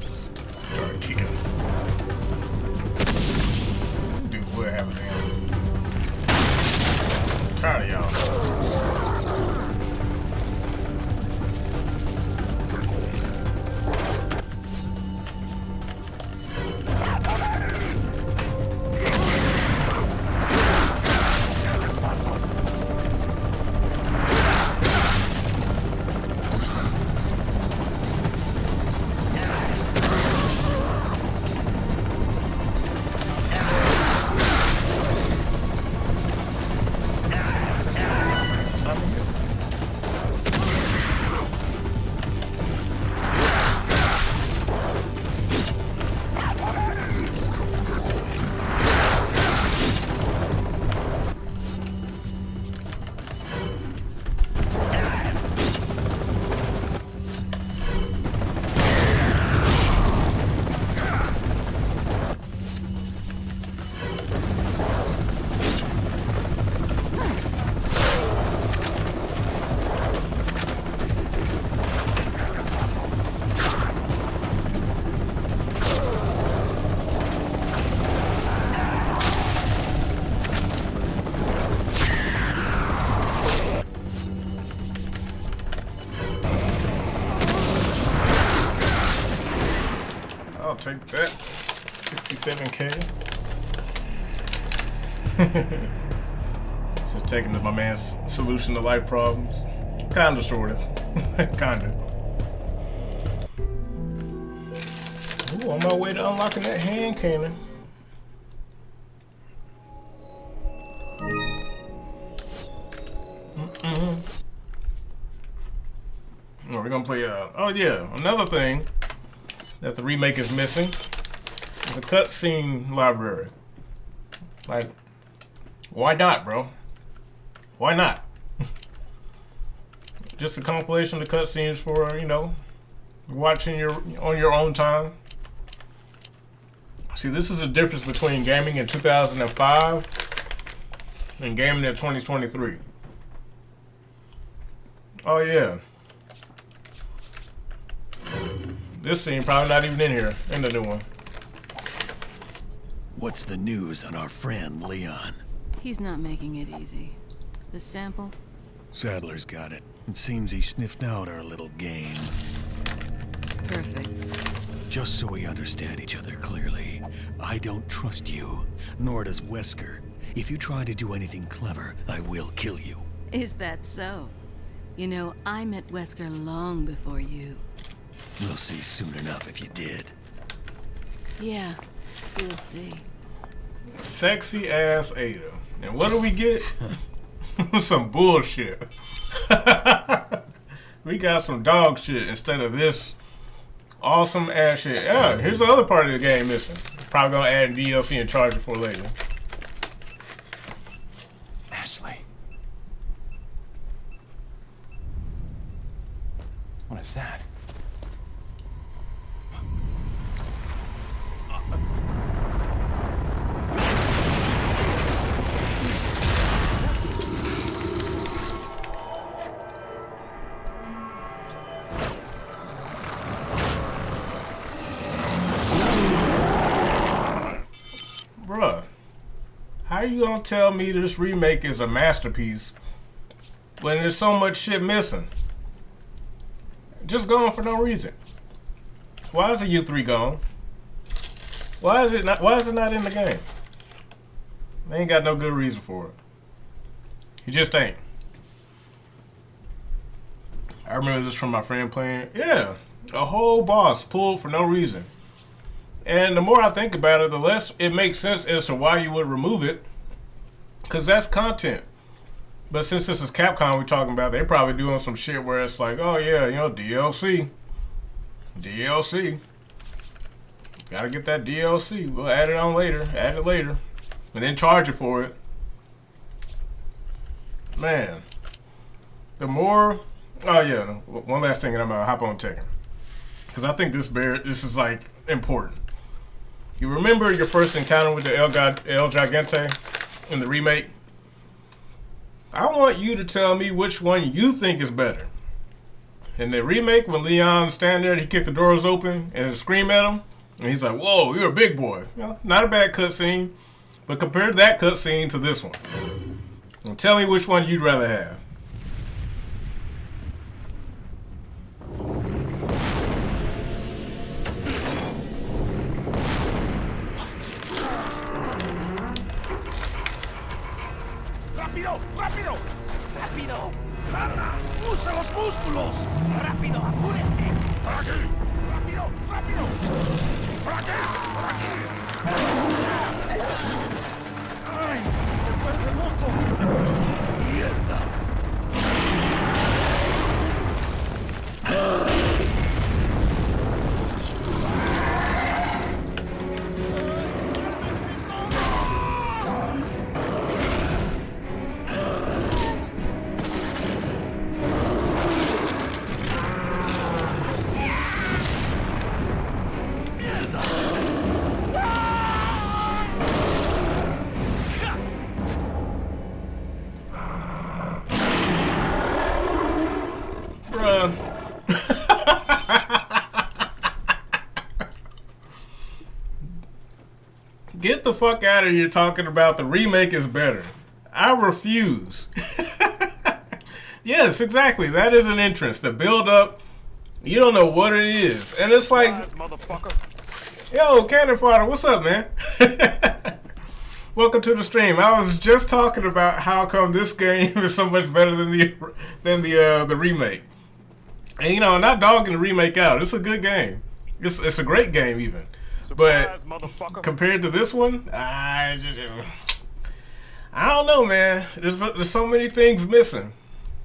Speaker 1: That's pretty cool. Tired of y'all. I'll take that. 67K. So taking my man's solution to life problems. Kinda, sorta. Kinda. Ooh, on my way to unlocking that hand cannon. We're gonna play oh yeah, another thing that the remake is missing It's a cutscene library. Like, why not, bro? Why not? Just a compilation of cutscenes for, you know, watching on your own time. See, this is the difference between gaming in 2005 and gaming in 2023. Oh yeah. This scene probably not even in here, in the new one.
Speaker 3: What's the news on our friend Leon?
Speaker 4: He's not making it easy. The sample?
Speaker 3: Sadler's got it. It seems he sniffed out our little game.
Speaker 4: Perfect.
Speaker 3: Just so we understand each other clearly, I don't trust you, nor does Wesker. If you try to do anything clever, I will kill you.
Speaker 4: Is that so? You know, I met Wesker long before you.
Speaker 3: We'll see soon enough if you did.
Speaker 4: Yeah, we'll see.
Speaker 1: Sexy ass Ada. And what do we get? Some bullshit. We got some dog shit instead of this awesome ass shit. Yeah, here's the other part of the game missing. Probably gonna add DLC and charge it for later.
Speaker 5: Ashley. What is that?
Speaker 1: Bruh, how you gonna tell me this remake is a masterpiece when there's so much shit missing? Just gone for no reason. Why is the U3 gone? Why is it not in the game? They ain't got no good reason for it. He just ain't. I remember this from my friend playing. Yeah, a whole boss pulled for no reason. And the more I think about it, the less it makes sense as to why you would remove it. Because that's content. But since this is Capcom we're talking about, they're probably doing some shit where it's like, oh yeah, you know, DLC. DLC. Gotta get that DLC. We'll add it on later. Add it later. And then charge you for it. Man. The more... Oh yeah, one last thing and I'm gonna hop on Tekken. Because I think this is like important. You remember your first encounter with the El Gigante in the remake? I want you to tell me which one you think is better. In the remake, when Leon's standing there, he kicked the doors open and scream at him, and he's like, "Whoa, you're a big boy." You know, not a bad cutscene, but compare that cutscene to this one. And tell me which one you'd rather have.
Speaker 6: ¡Rápido! ¡Rápido! ¡Rápido! ¡Carla! ¡Usa los músculos! ¡Rápido! ¡Apúrense! ¡Por aquí! ¡Rápido! ¡Rápido! ¡Por aquí! ¡Por aquí! ¡Ay! ¡Se vuelve loco! ¡Mierda!
Speaker 1: Get the fuck out of here talking about the remake is better. I refuse. Yes, exactly. That is an entrance. The build up, you don't know what it is. And it's like, yo, Cannon Fodder, what's up, man? Welcome to the stream. I was just talking about how come this game is so much better than the remake. And you know, I'm not dogging the remake out. It's a good game. It's a great game even. But compared to this one, I don't know, man. There's so many things missing.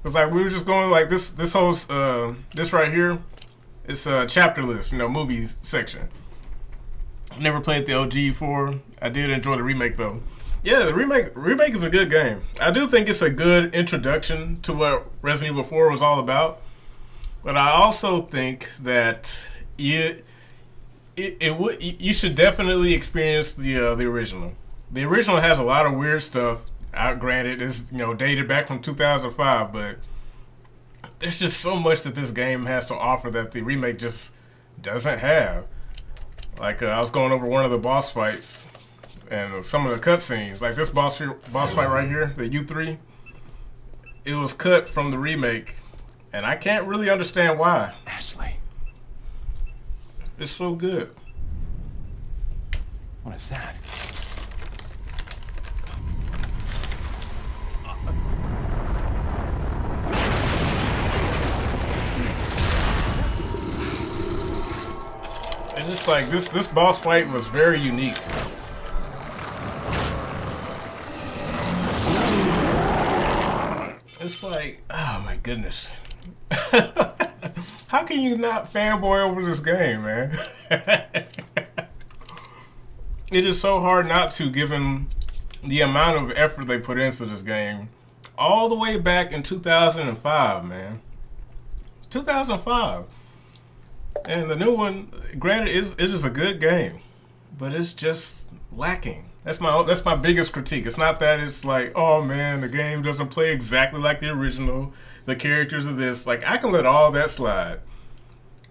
Speaker 1: It's like we were just going like this whole this right here. It's a chapter list, you know, movie section. Never played the OG 4. I did enjoy the remake though. Yeah, the remake is a good game. I do think it's a good introduction to what Resident Evil 4 was all about. But I also think that you should definitely experience the original. The original has a lot of weird stuff. Granted, it's dated back from 2005, but there's just so much that this game has to offer that the remake just doesn't have. Like I was going over one of the boss fights and some of the cutscenes, like this boss fight right here, the U3. It was cut from the remake, and I can't really understand why.
Speaker 5: Ashley.
Speaker 1: It's so good.
Speaker 5: What is that?
Speaker 1: And just like this boss fight was very unique. It's like, oh my goodness. How can you not fanboy over this game, man? It is so hard not to, given the amount of effort they put into this game. All the way back in 2005, man. 2005. And the new one, granted, it is a good game, but it's just lacking. That's my biggest critique. It's not that it's like, oh man, the game doesn't play exactly like the original. The characters are this. Like, I can let all that slide.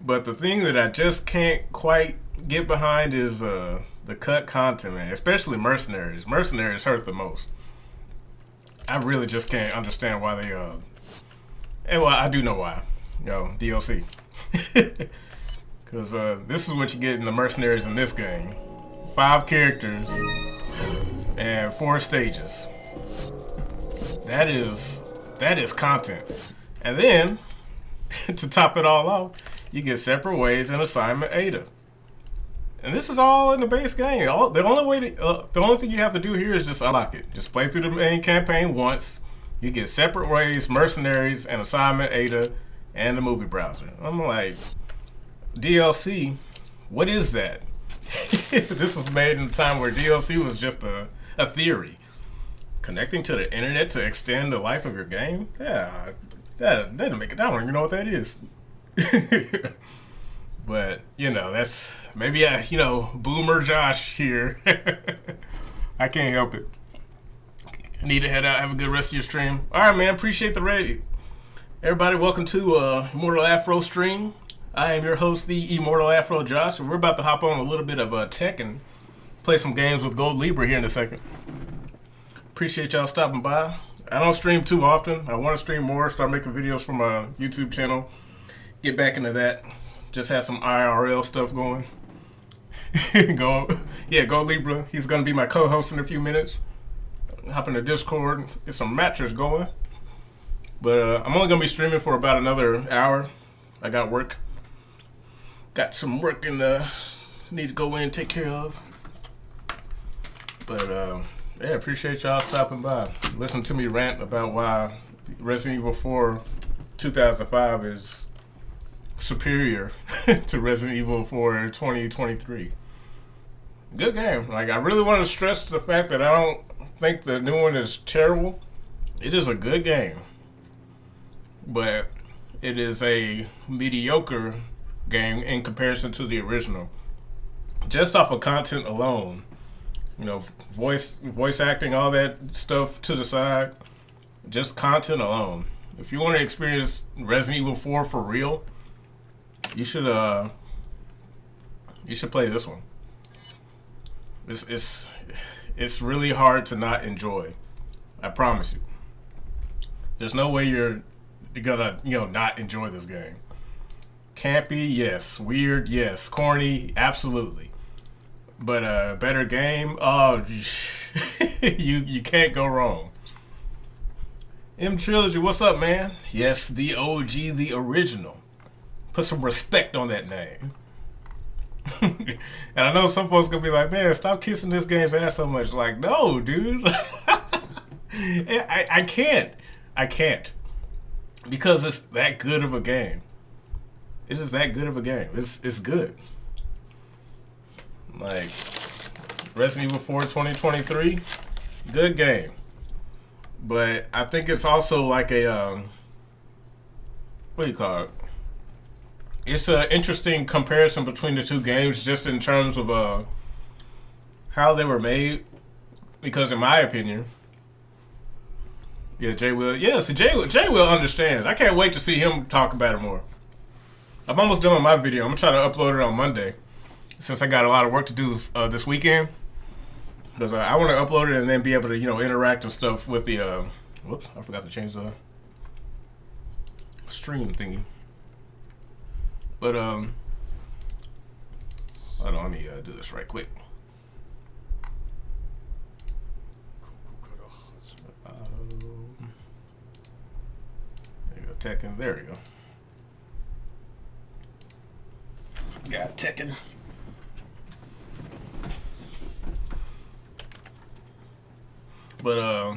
Speaker 1: But the thing that I just can't quite get behind is the cut content, man. Especially Mercenaries. Mercenaries hurt the most. I really just can't understand why they and well, I do know why. DLC. Because this is what you get in the Mercenaries in this game. 5 characters and 4 stages. That is content. And then, to top it all off, you get Separate Ways and Assignment Ada. And this is all in the base game. The only thing you have to do here is just unlock it. Just play through the main campaign once. You get Separate Ways, Mercenaries, and Assignment Ada, and the movie browser. I'm like, DLC, what is that? This was made in a time where DLC was just a theory. Connecting to the internet to extend the life of your game? Yeah, that doesn't make it. I don't even know what that is. But, that's maybe Boomer Josh here. I can't help it. Need to head out. Have a good rest of your stream. All right, man. Appreciate the raid. Everybody, welcome to Immortal Afro stream. I am your host, the Immortal Afro Josh, and we're about to hop on a little bit of tech and play some games with Gold Libra here in a second. Appreciate y'all stopping by. I don't stream too often. I want to stream more, start making videos for my YouTube channel. Get back into that. Just have some IRL stuff going. Gold Libra. He's going to be my co-host in a few minutes. Hop in the Discord, get some matches going. But I'm only going to be streaming for about another hour. I got work. Got some work need to go in and take care of. But yeah, appreciate y'all stopping by. Listen to me rant about why Resident Evil 4 2005 is superior to Resident Evil 4 2023. Good game. Like, I really want to stress the fact that I don't think the new one is terrible. It is a good game. But it is a mediocre game in comparison to the original. Just off of content alone, voice acting, all that stuff to the side, just content alone. If you want to experience Resident Evil 4 for real, you should play this one. It's really hard to not enjoy. I promise you. There's no way you're gonna not enjoy this game. Campy, yes. Weird, yes. Corny, absolutely. But a better game, oh, you can't go wrong. M Trilogy, what's up, man? Yes, the OG, the original. Put some respect on that name. And I know some folks gonna be like, man, stop kissing this game's ass so much. Like, no, dude. I can't. Because it's that good of a game. It is that good of a game. It's good. Like, Resident Evil 4 2023, good game. But I think it's also like a, what do you call it? It's an interesting comparison between the two games just in terms of how they were made. Because in my opinion, yeah, Jay Will. Yeah, see, Jay Will understands. I can't wait to see him talk about it more. I'm almost done with my video. I'm going to try to upload it on Monday. Since I got a lot of work to do this weekend. Because I want to upload it and then be able to, you know, interact and stuff with the, whoops, I forgot to change the stream thingy. But, hold on, let me do this right quick. There you go, Tekken, there you go. Got Tekken. But,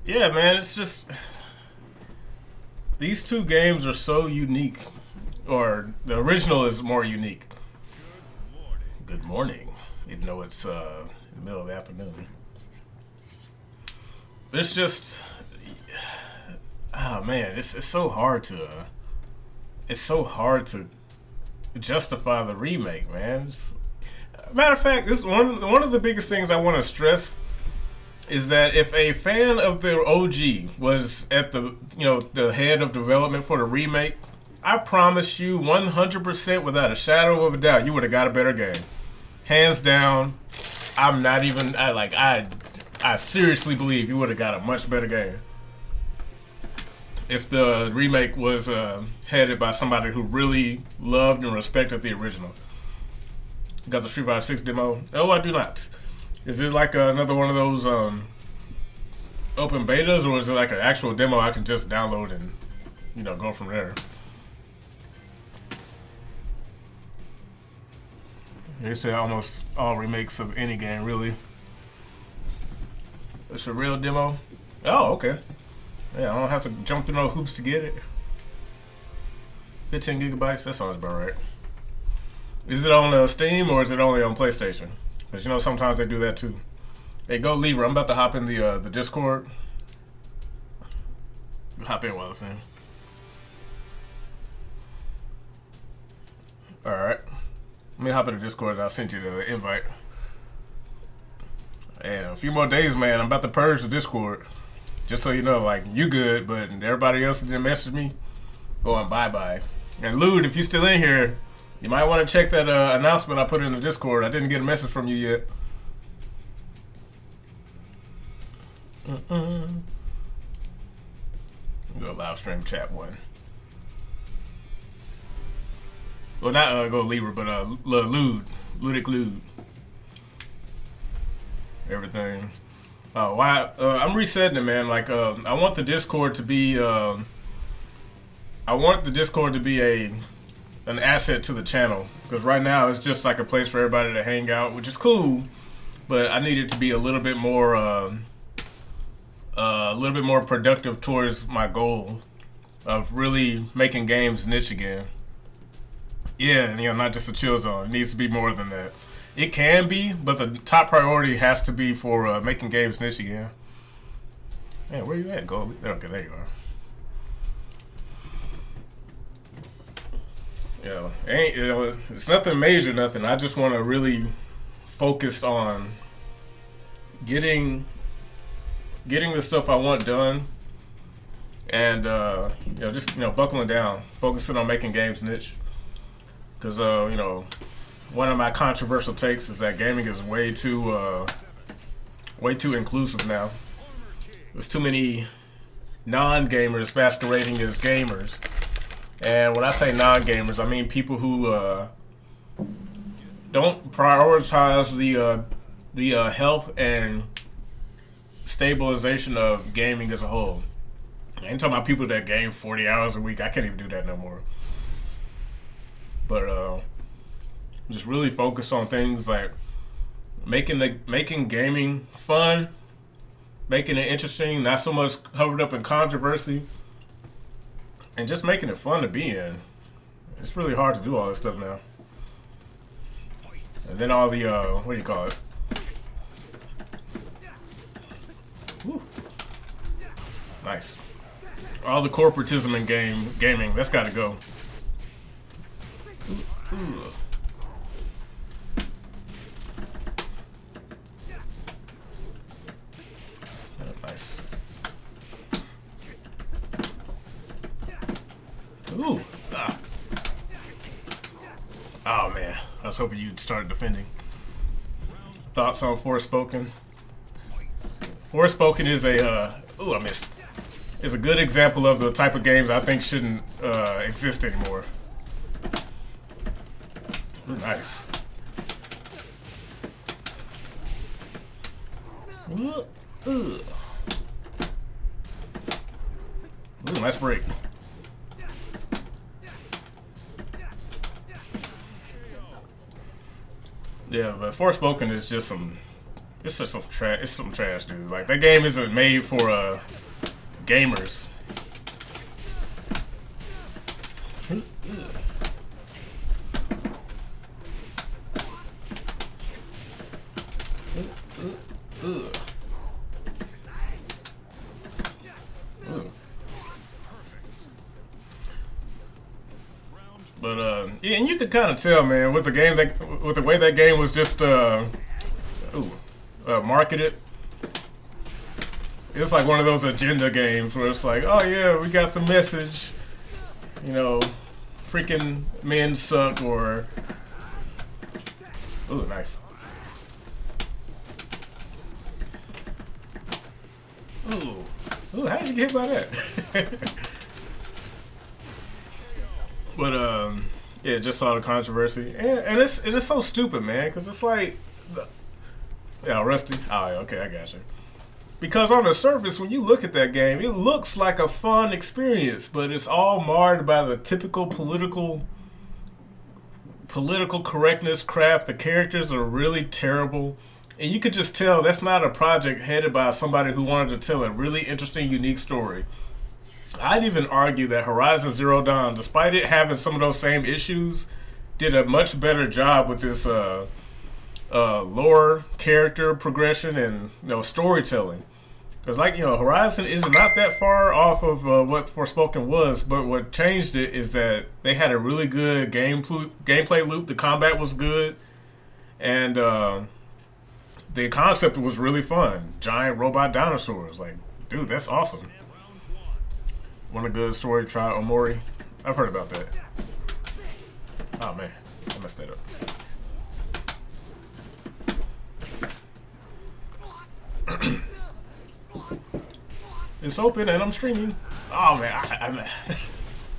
Speaker 1: yeah, man, it's just, these two games are so unique, or the original is more unique. Good morning, even though it's in the middle of the afternoon. It's just, oh man, it's so hard to, justify the remake, man. Matter of fact, this one of the biggest things I want to stress is that if a fan of the OG was at the, you know, the head of development for the remake, I promise you 100% without a shadow of a doubt, you would have got a better game. Hands down, I'm not even, I seriously believe you would have got a much better game if the remake was headed by somebody who really loved and respected the original. Got the Street Fighter 6 demo? No, I do not. Is it like another one of those open betas, or is it like an actual demo I can just download and, you know, go from there? They say almost all remakes of any game, really. It's a real demo? Oh, okay. Yeah, I don't have to jump through no hoops to get it. 15 gigabytes, that sounds about right. Is it on Steam or is it only on PlayStation? Because, you know, sometimes they do that too. Hey, go Libra. I'm about to hop in the Discord. Hop in while it's in. Alright. Let me hop in the Discord and I'll send you the invite. And a few more days, man. I'm about to purge the Discord. Just so you know, like, you good, but everybody else that didn't message me, going bye-bye. And Lude, if you're still in here, you might want to check that announcement I put in the Discord. I didn't get a message from you yet. Go live stream chat one. Well, not go Libra, but Lude. Ludic Lude. Everything. Oh, why? I'm resetting it, man. Like, I want the Discord to be. I want the Discord to be an asset to the channel, because right now it's just like a place for everybody to hang out, which is cool. But I need it to be a little bit more productive towards my goal of really making games niche again. Yeah, and, you know, not just a chill zone. It needs to be more than that. It can be, but the top priority has to be for making games niche again. Man, where you at, Goldie? Okay, there you are. It's nothing major, nothing. I just want to really focus on getting the stuff I want done, and just buckling down, focusing on making games niche. Because one of my controversial takes is that gaming is way too inclusive now. There's too many non-gamers masquerading as gamers. And when I say non-gamers, I mean people who don't prioritize the health and stabilization of gaming as a whole. I ain't talking about people that game 40 hours a week. I can't even do that no more. But just really focus on things like making gaming fun, making it interesting, not so much covered up in controversy, and just making it fun to be in. It's really hard to do all this stuff now. And then all the, what do you call it? Woo. Nice. All the corporatism in gaming, that's gotta go. Ooh. Nice. Ooh. Ah. Oh man, I was hoping you'd start defending. Thoughts on Forspoken? Forspoken is a ooh, I missed. Is a good example of the type of games I think shouldn't exist anymore. Ooh, nice. Ooh, nice break. Yeah, but Forspoken is just some. It's just some trash. It's some trash, dude. Like that game isn't made for gamers. But yeah, and you could kind of tell, man, with the game with the way that game was just marketed. It's like one of those agenda games where it's like, oh yeah, we got the message, you know, freaking men suck, or ooh, nice. Ooh, how did you get hit by that? But yeah, just saw the controversy, and it's so stupid, man, because it's like, yeah, Rusty. Oh, yeah, okay, I got you. Because on the surface, when you look at that game, it looks like a fun experience, but it's all marred by the typical political correctness crap. The characters are really terrible, and you could just tell that's not a project headed by somebody who wanted to tell a really interesting, unique story. I'd even argue that Horizon Zero Dawn, despite it having some of those same issues, did a much better job with this lore, character progression, and storytelling. Because, like, Horizon is not that far off of what Forspoken was, but what changed it is that they had a really good gameplay loop. The combat was good, and the concept was really fun. Giant robot dinosaurs. Like, dude, that's awesome. Want a good story? Try Omori. I've heard about that. Oh, man. I messed that up. It's open and I'm streaming. Oh man, I'm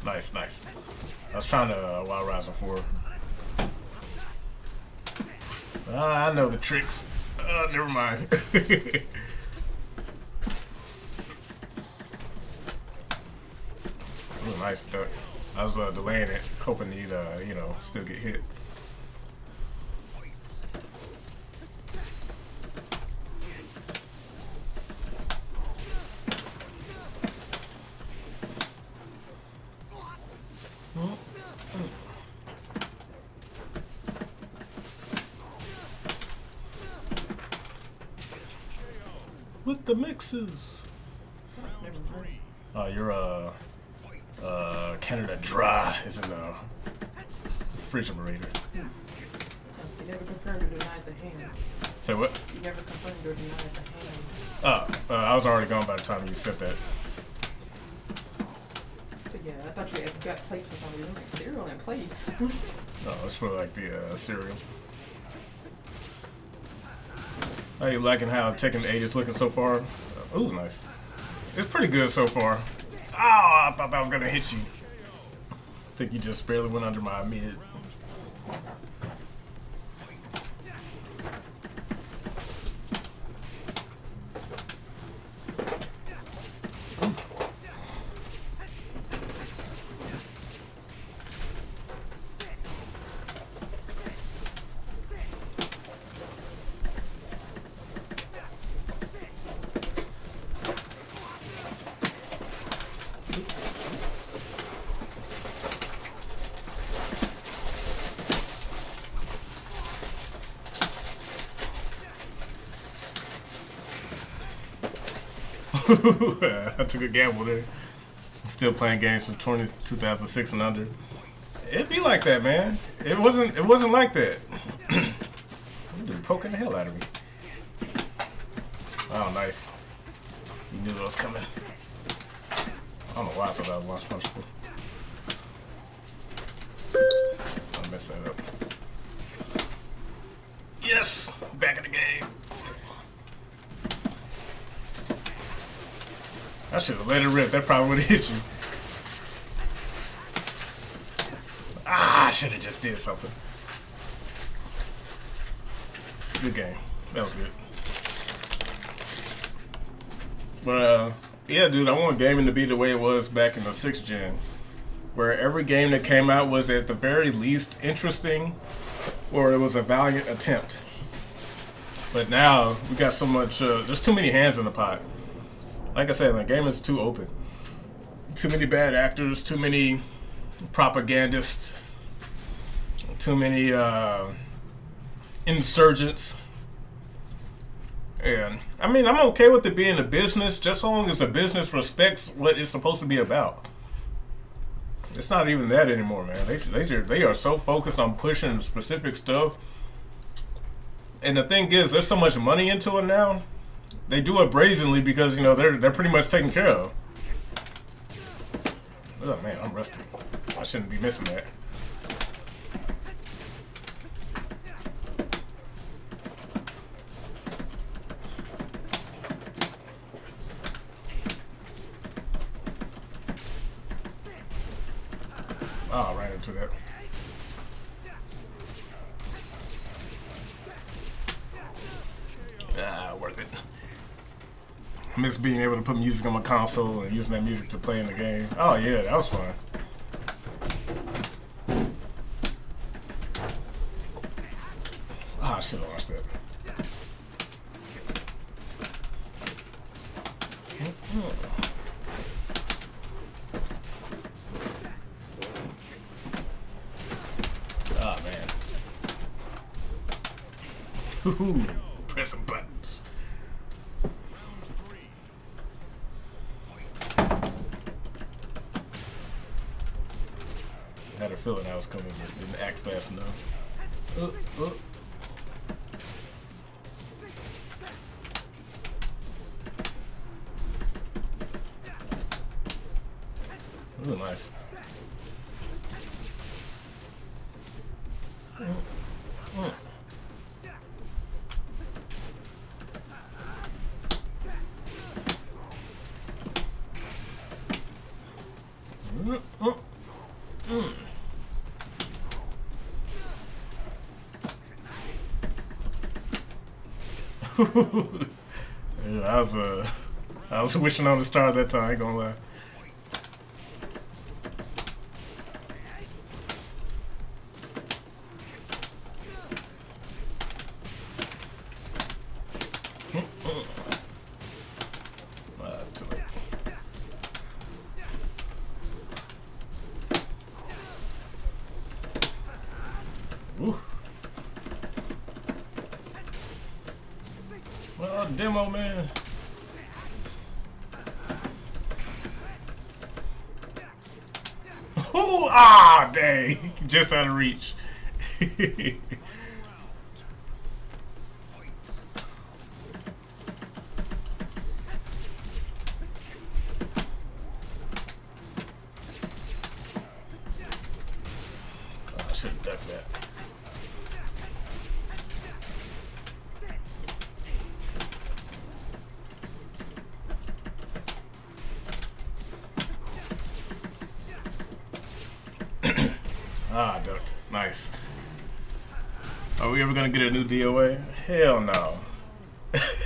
Speaker 1: nice. I was trying to Wild Horizon 4. I know the tricks. Never mind. Ooh, nice duck. I was delaying it, hoping you'd still get hit. With the mixes. Your Canada Dry is in the refrigerator.
Speaker 7: You never confirmed or denied the hand.
Speaker 1: Say what?
Speaker 7: You never confirmed or denied the hand.
Speaker 1: I was already gone by the time you said that.
Speaker 7: But yeah, I thought you had got plates for some reason, like cereal and plates.
Speaker 1: No, it's for like the cereal. How you liking how Tekken 8 is looking so far? Ooh, nice. It's pretty good so far. Oh, I thought that was gonna hit you. I think you just barely went under my mid. I took a gamble there. I'm still playing games from 2006 and under. It'd be like that, man. It wasn't like that. Dude, poking the hell out of me. Oh, nice. You knew that was coming. I don't know why I thought I was launch punchable. I messed that up. Yes! Back in the game. I should have let it rip. That probably would have hit you. Ah, I should have just did something. Good game. That was good. But, yeah, dude, I want gaming to be the way it was back in the 6th gen. Where every game that came out was at the very least interesting, or it was a valiant attempt. But now, we got so much, there's too many hands in the pot. Like I said, the game is too open. Too many bad actors, too many propagandists, too many insurgents. And I mean, I'm okay with it being a business, just so long as the business respects what it's supposed to be about. It's not even that anymore, man. They are so focused on pushing specific stuff. And the thing is, there's so much money into it now. They do it brazenly because, you know, they're pretty much taken care of. Oh man, I'm rusty. I shouldn't be missing that. Oh, I ran into that. Ah, worth it. I miss being able to put music on my console and using that music to play in the game. Oh yeah, that was fun. Ah, I should have watched that. Oh man. Woohoo! Pressing buttons. I had a feeling I was coming, but didn't act fast enough. Ooh, nice. Yeah, I was wishing on the star that time, I ain't gonna lie. Too late. Woo. Well, demo man. Oh, ah, dang. Just out of reach. I should have ducked that. Ah, ducked. Nice. Are we ever gonna get a new DOA? Hell no.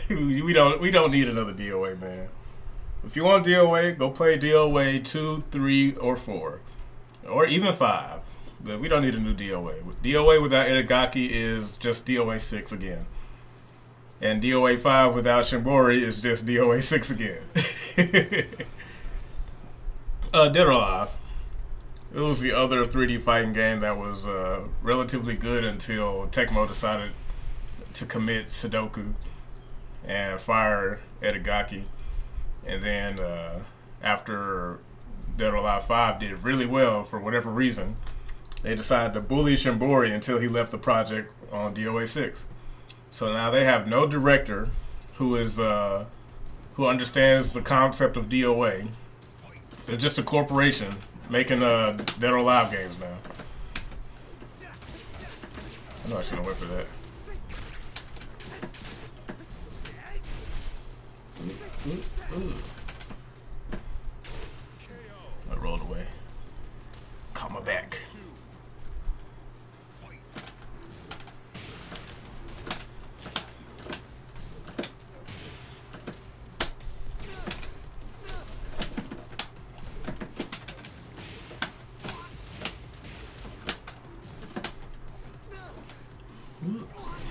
Speaker 1: we don't need another DOA, man. If you want DOA, go play DOA 2, 3, or 4. Or even 5. But we don't need a new DOA. DOA without Itagaki is just DOA 6 again. And DOA 5 without Shimbori is just DOA 6 again. Dead or Alive. It was the other 3D fighting game that was relatively good until Tecmo decided to commit Sudoku and fire Itagaki. And then after Dead or Alive 5 did really well for whatever reason, they decided to bully Shimbori until he left the project on DOA 6. So now they have no director who understands the concept of DOA. They're just a corporation making Dead or Alive games now. I know I shouldn't wait for that. Ooh. I rolled away. Caught my back.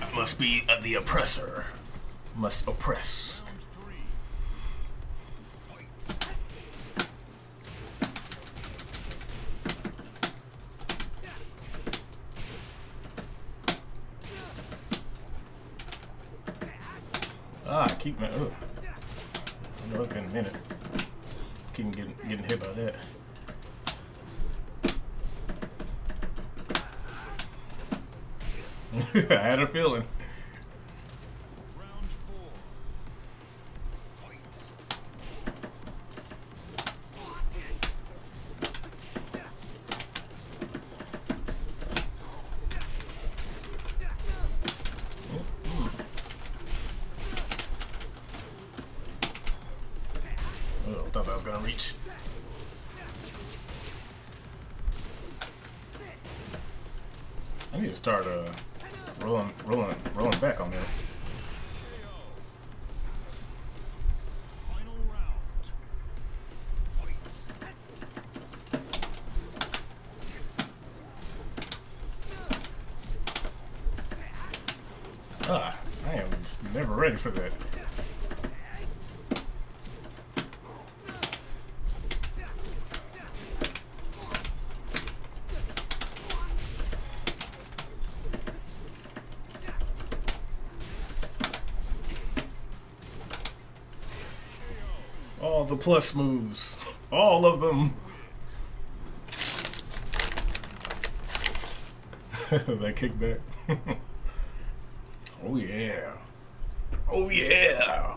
Speaker 1: I must be the oppressor. Must oppress. Keep my. Oh. I know it's been a minute. Keep getting hit by that. I had a feeling. Thought that was gonna reach. I need to start rolling back on there. I am never ready for that. All the plus moves. All of them. That kickback. Oh yeah. Oh yeah.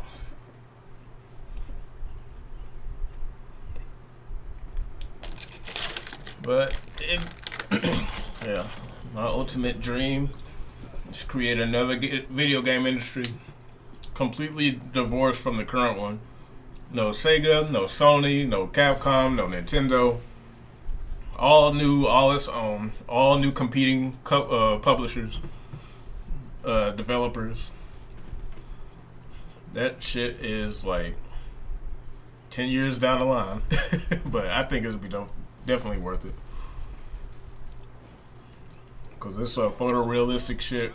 Speaker 1: But yeah, my ultimate dream is to create another video game industry completely divorced from the current one. No Sega, no Sony, no Capcom, no Nintendo. All new, all its own. All new competing publishers, developers. That shit is like 10 years down the line. But I think it'll be definitely worth it. Because this photorealistic shit.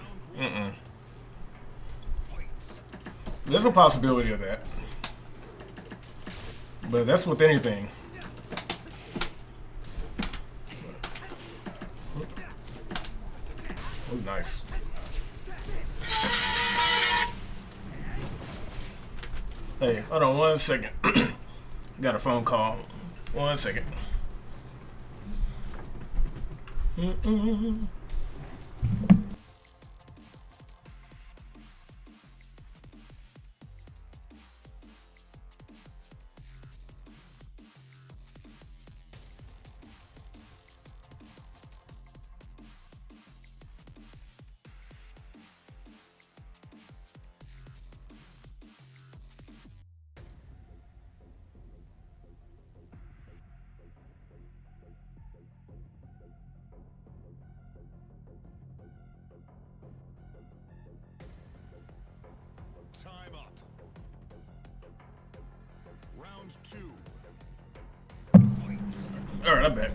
Speaker 1: There's a possibility of that. But that's with anything. Oh, nice. Hey, hold on 1 second. Got a phone call. 1 second.
Speaker 6: Time up. Round 2. Fight.
Speaker 1: All right, I'm back.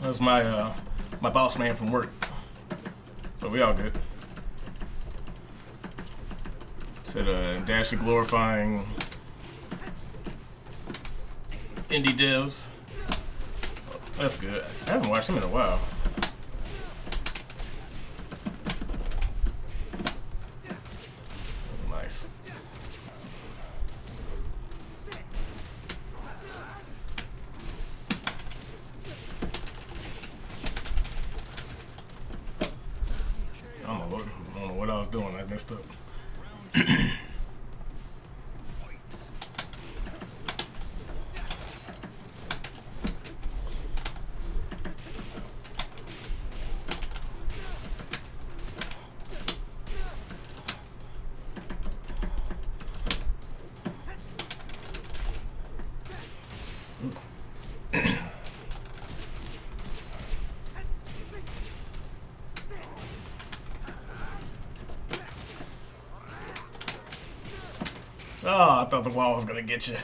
Speaker 1: That's my my boss man from work. So we all good. Said Dashi glorifying indie devs. That's good. I haven't watched him in a while. messed up. Oh, I thought the wall was gonna get you.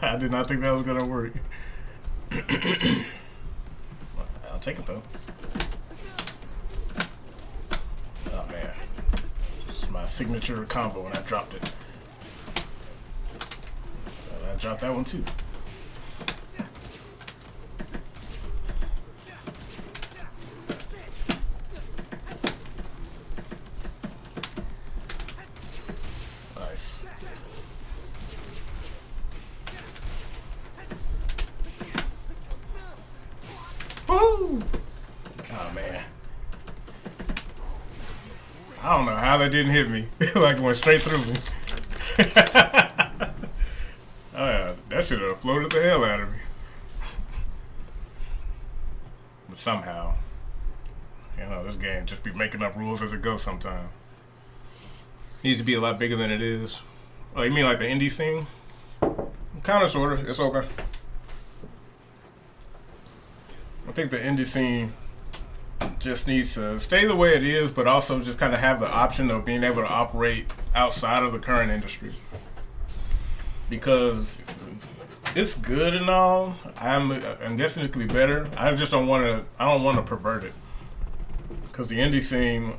Speaker 1: I did not think that was gonna work. I'll take it though. Oh man, this is my signature combo when I dropped it. I dropped that one too. Nice. Woo! Oh man. I don't know how that didn't hit me. Like it went straight through me. Oh yeah, that should have floated the hell out of me. But somehow, you know, this game just be making up rules as it goes sometimes. Needs to be a lot bigger than it is. Oh, you mean like the indie scene? Kinda, sorta. It's okay. I think the indie scene just needs to stay the way it is, but also just kind of have the option of being able to operate outside of the current industry. Because it's good and all. I'm guessing it could be better. I just don't want to. I don't want to pervert it. Because the indie scene,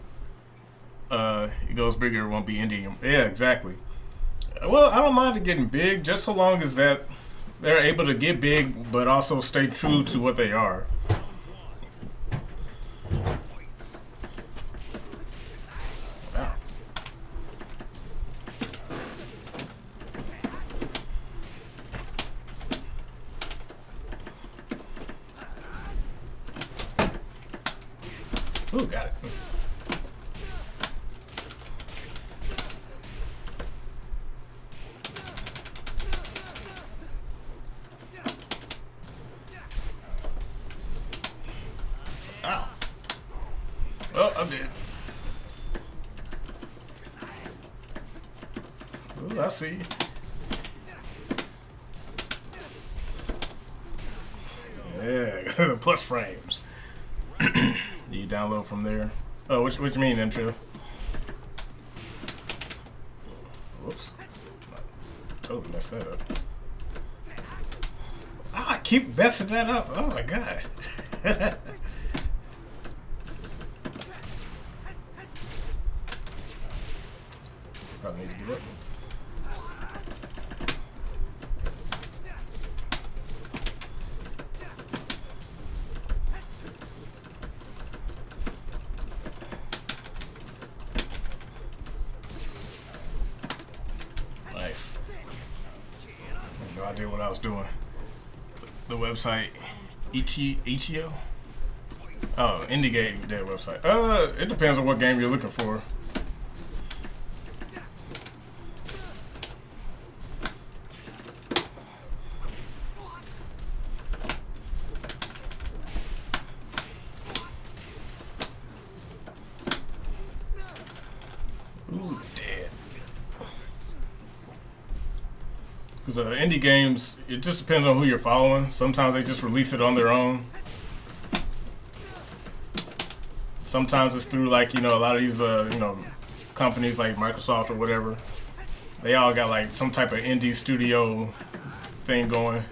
Speaker 1: it goes bigger. It won't be indie. Yeah, exactly. Well, I don't mind it getting big, just so long as that they're able to get big, but also stay true to what they are. Wow. Ooh, got it. Ow. Well, I'm dead. Ooh, I see. Yeah, plus frames. You download from there. Oh, what you mean, intro? Whoops. Totally messed that up. Ah, I keep messing that up. Oh my god. Probably need to get up. Nice. I had no idea what I was doing. The website Itch.io? Oh, indie game, their website. It depends on what game you're looking for. Ooh, dead. Because indie games, it just depends on who you're following. Sometimes they just release it on their own. Sometimes it's through, like, you know, a lot of these, you know, companies like Microsoft or whatever. They all got like some type of indie studio thing going.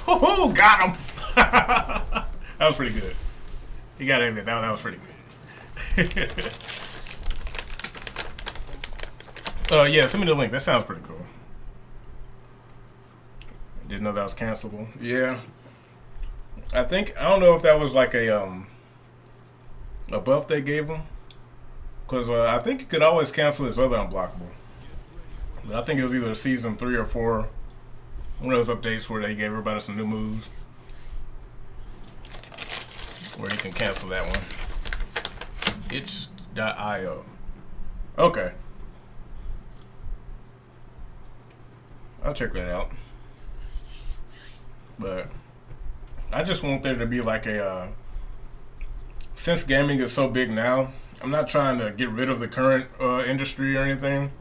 Speaker 1: Oh, got him! That was pretty good. You gotta admit, that was pretty good. Yeah, send me the link. That sounds pretty cool. Didn't know that was cancelable. Yeah. I don't know if that was like a buff they gave them. Because I think you could always cancel his other unblockable. But I think it was either season 3 or 4. One of those updates where they gave everybody some new moves. Where you can cancel that one. Itch.io. Okay. I'll check that out. But I just want there to be like a since gaming is so big now, I'm not trying to get rid of the current industry or anything,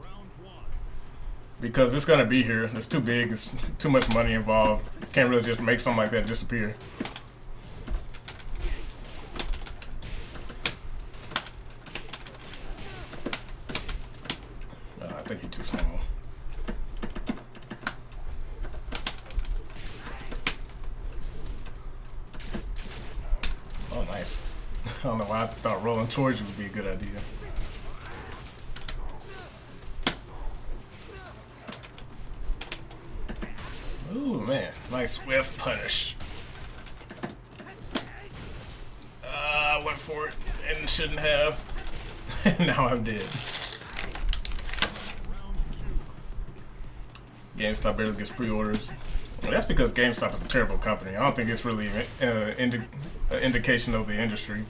Speaker 1: because it's gonna be here. It's too big. It's too much money involved. Can't really just make something like that disappear. I think he's too small. Oh, nice. I don't know why I thought rolling towards you would be a good idea. Ooh, man. Nice whiff punish. I went for it and shouldn't have. Now I'm dead. GameStop barely gets pre-orders. Well, that's because GameStop is a terrible company. I don't think it's really an indication of the industry.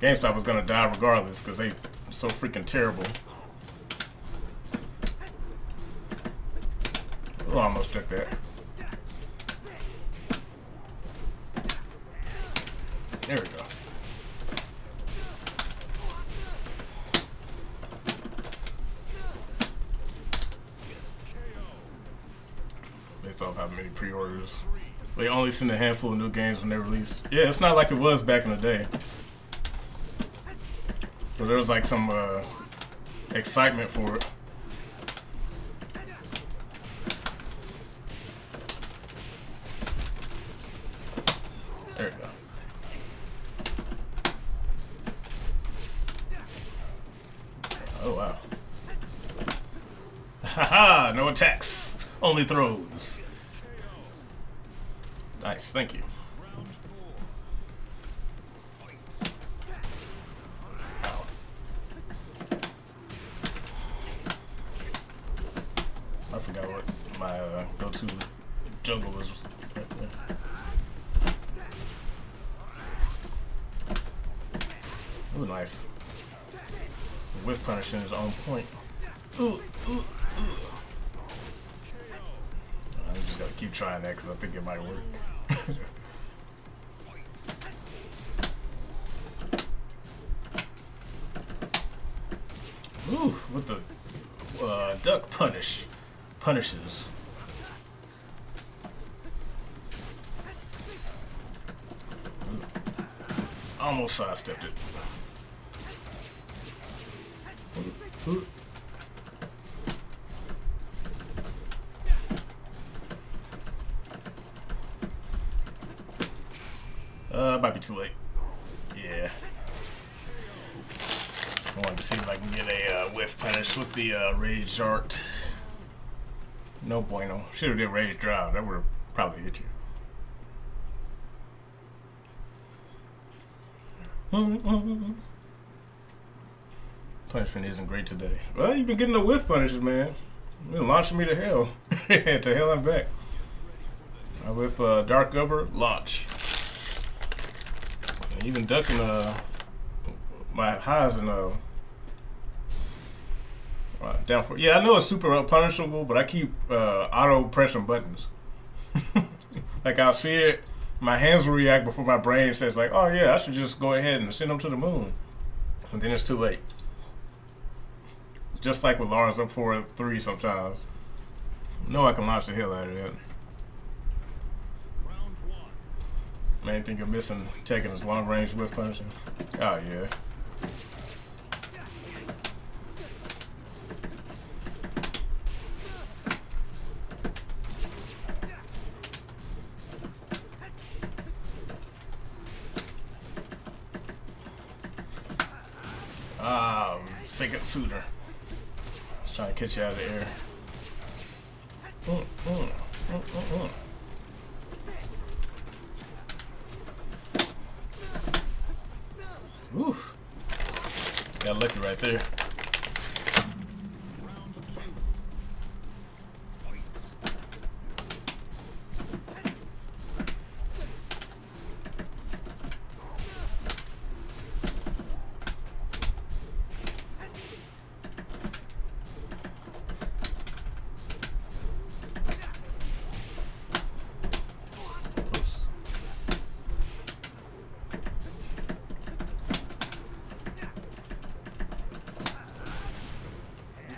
Speaker 1: GameStop was gonna die regardless because they so freaking terrible. Oh, I almost took that. There we go. Based off how many pre-orders. They only send a handful of new games when they release. Yeah, it's not like it was back in the day. So there was like some excitement for it. There we go. Oh wow. Haha, no attacks. Only throws. Nice, thank you. Ow. I forgot what my go-to jungle was right there. Ooh, nice. The whiff punishing is on point. Ooh, ooh, ooh. I'm just gonna keep trying that because I think it might work. Ooh, with the duck punishes. Ooh. Almost sidestepped it. Ooh, ooh. Might be too late. Yeah. I wanted to see if I can get a whiff punish with the Rage Art. No bueno. Should have did Rage Drive. That would have probably hit you. Punishment isn't great today. Well, you've been getting the whiff punishes, man. You're launching me to hell. To hell and back. With Dark Uber, launch. Even ducking my highs and down for. Yeah, I know it's super punishable, but I keep auto pressing buttons. Like I'll see it, my hands will react before my brain says like, "Oh yeah, I should just go ahead and send them to the moon," and then it's too late. Just like with Lawrence up 4-3 sometimes. I know I can launch the hell out of that. Main thing you're missing, taking his long range whiff punishing. Oh yeah. Ah, second suitor. Just trying to catch you out of the air. Oof. Got lucky right there.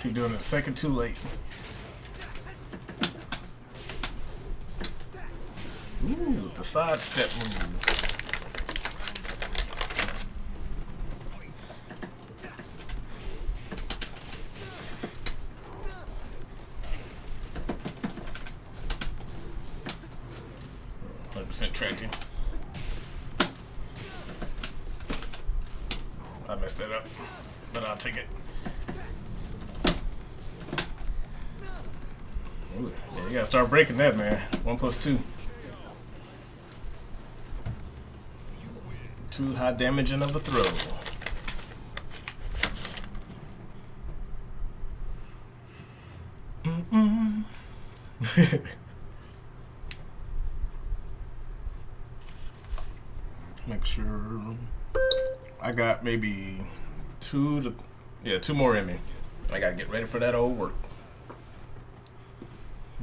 Speaker 1: Keep doing it a second too late. Ooh, the sidestep move. Tracking. I messed that up, but I'll take it. Ooh, yeah, you gotta start breaking that, man. 1 + 2. Too high damaging of a throw. Make sure I got maybe 2 more in me. I gotta get ready for that old work.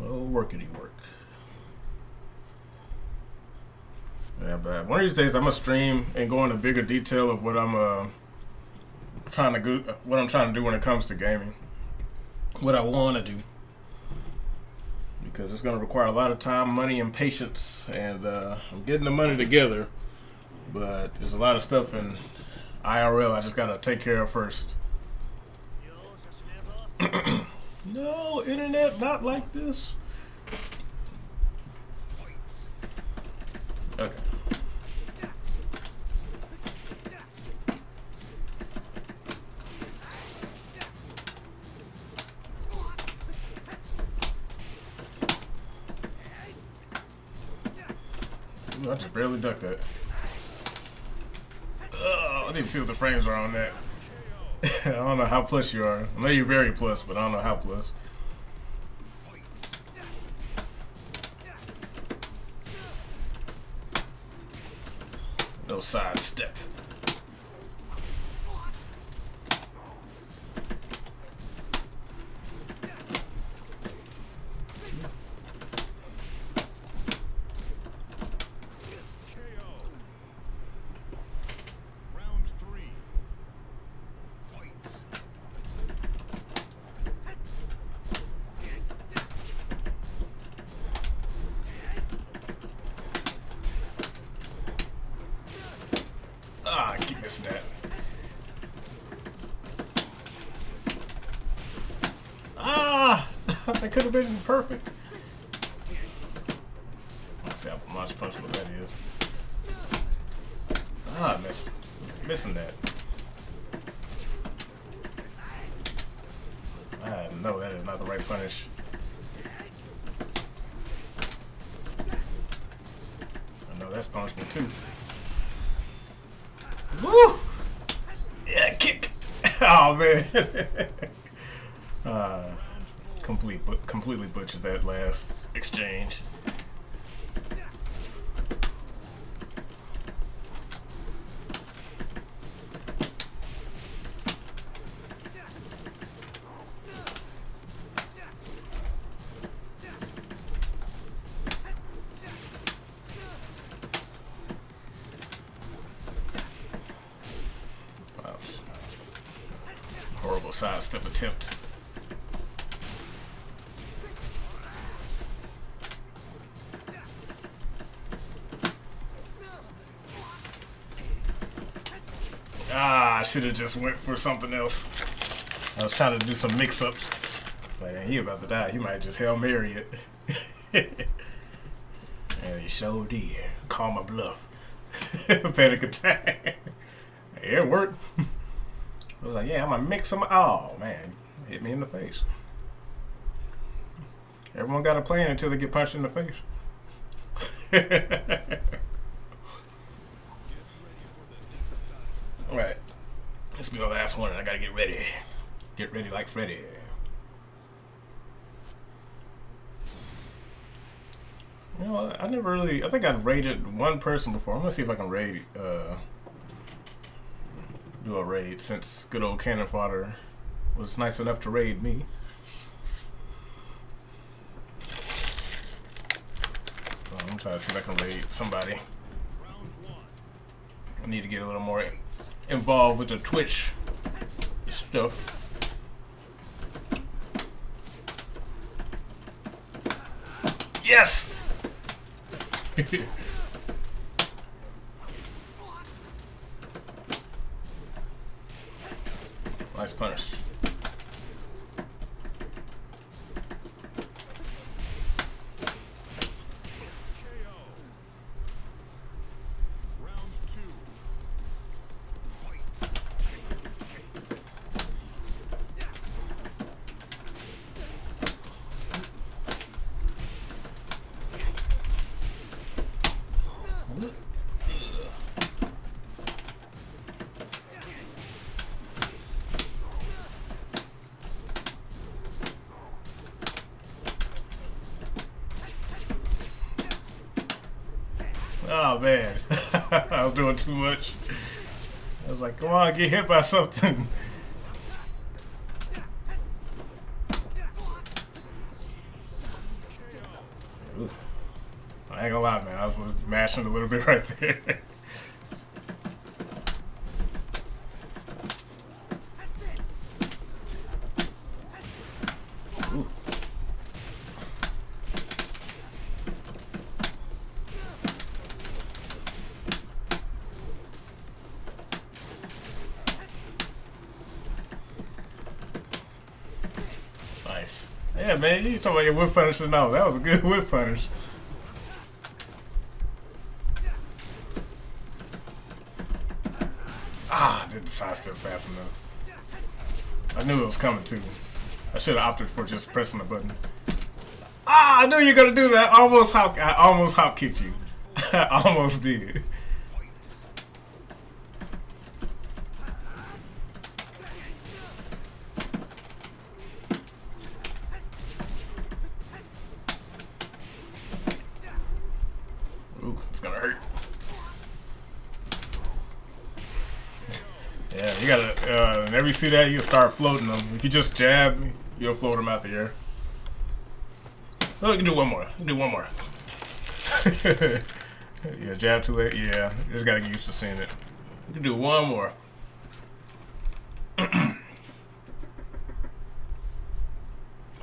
Speaker 1: Old workity work. Yeah, but one of these days I'm gonna stream and go into bigger detail of what I'm trying to do when it comes to gaming. What I want to do. Because it's gonna require a lot of time, money, and patience, and I'm getting the money together. But there's a lot of stuff in IRL I just gotta take care of first. No, internet, not like this. Okay. Ooh, I just barely ducked that. I need to see what the frames are on that. I don't know how plus you are. I know you're very plus, but I don't know how plus. No sidestep. I keep missing that. That could have been perfect. Let's see how much punch what that is. Missing that. No, that is not the right punish. I know that's punishment too. Woo! Yeah, kick. Oh man. Completely butchered that last exchange. Horrible sidestep attempt. I should have just went for something else. I was trying to do some mix-ups. It's like, he about to die. He might just Hail Mary it. And he sure did. Call my bluff. Panic attack. It worked. I was like, yeah, I'm gonna mix them. Oh man, hit me in the face. Everyone got a plan until they get punched in the face. All right, This will be my last one, and I gotta get ready. Get ready like Freddy. You know, I never really. I think I've raided one person before. I'm gonna see if I can raid. Do a raid since good old Cannon Fodder was nice enough to raid me. I'm trying to see if I can raid somebody. I need to get a little more involved with the Twitch stuff. Yes! Nice punish. Oh man, I was doing too much. I was like, come on, get hit by something. Ooh. I ain't gonna lie, man, I was mashing a little bit right there. Ooh. Nice. Yeah, man, you talking about your whip punish? No, that was a good whip punish. Ah, I didn't sidestep fast enough. I knew it was coming too. I should have opted for just pressing the button. Ah, I knew you were gonna do that. I almost hop kicked you. I almost did. Ooh, it's gonna hurt. Yeah, you gotta, whenever you see that, you start floating them. If you just jab, you'll float them out the air. Oh, you can do one more. You can do one more. Yeah, jab too late. Yeah, you just gotta get used to seeing it. You can do one more. I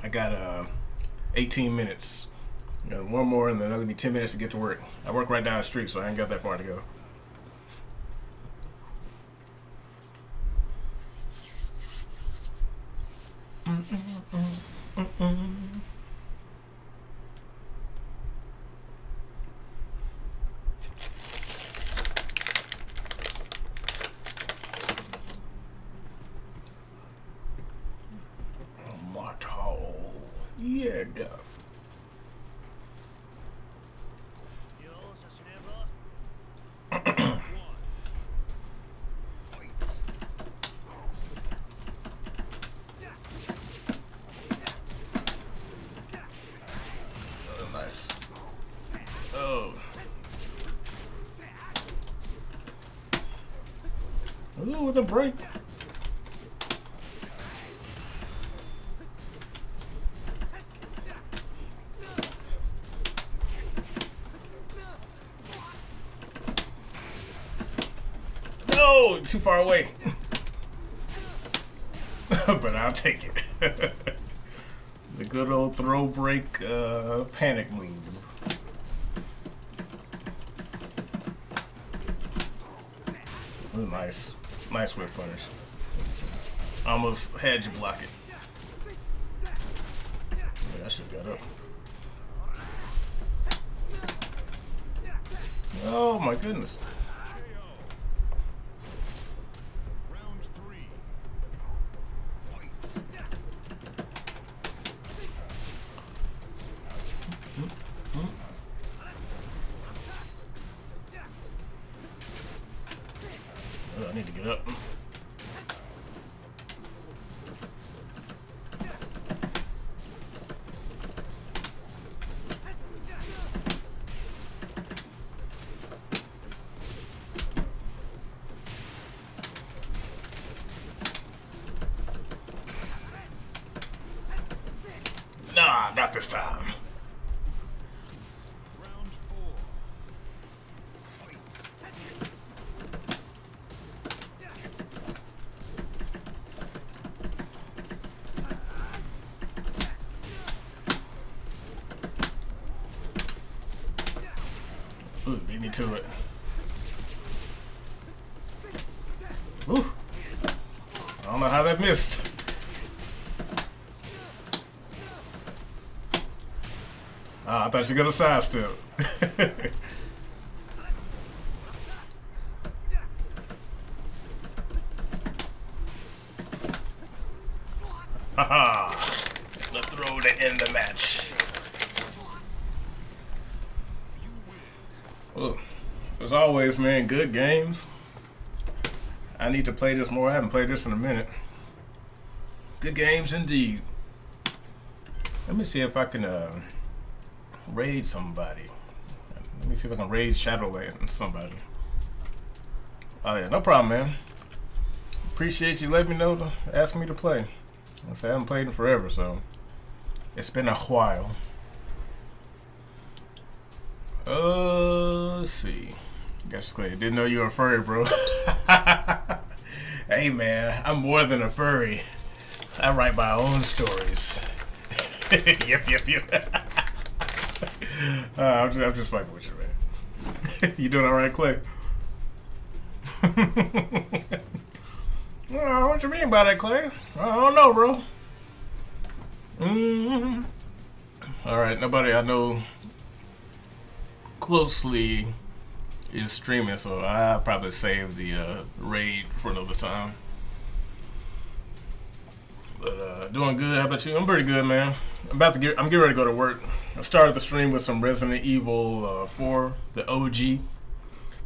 Speaker 1: got 18 minutes. Got one more, and then it'll be 10 minutes to get to work. I work right down the street, so I ain't got that far to go. Marto. Yeah, duh. Nice. Oh. Ooh, with a break. No, too far away. But I'll take it. The good old throw break panic move. Ooh, nice. Nice whip punish. Almost had you block it. Yeah, I should have got up. Oh my goodness. I need to get up. Ah, not this time. Ooh, beat me to it. Ooh. I don't know how that missed. Ah, I thought you were gonna sidestep. Haha. The throw to end the match. Well, as always, man, good games. I need to play this more. I haven't played this in a minute. Good games indeed. Let me see if I can raid somebody. Let me see if I can raid Shadowlands somebody. Oh yeah, no problem, man. Appreciate you letting me know to ask me to play. I say I haven't played in forever, so it's been a while. Let's see. Guess Clay, didn't know you were a furry, bro. Hey man, I'm more than a furry. I write my own stories. Yep. I'm just fucking with you, man. You doing all right, Clay? Well, what you mean by that, Clay? I don't know, bro. All right, nobody I know closely is streaming, so I'll probably save the raid for another time. But doing good. How about you? I'm pretty good, man. I'm getting ready to go to work. I started the stream with some Resident Evil 4, the OG,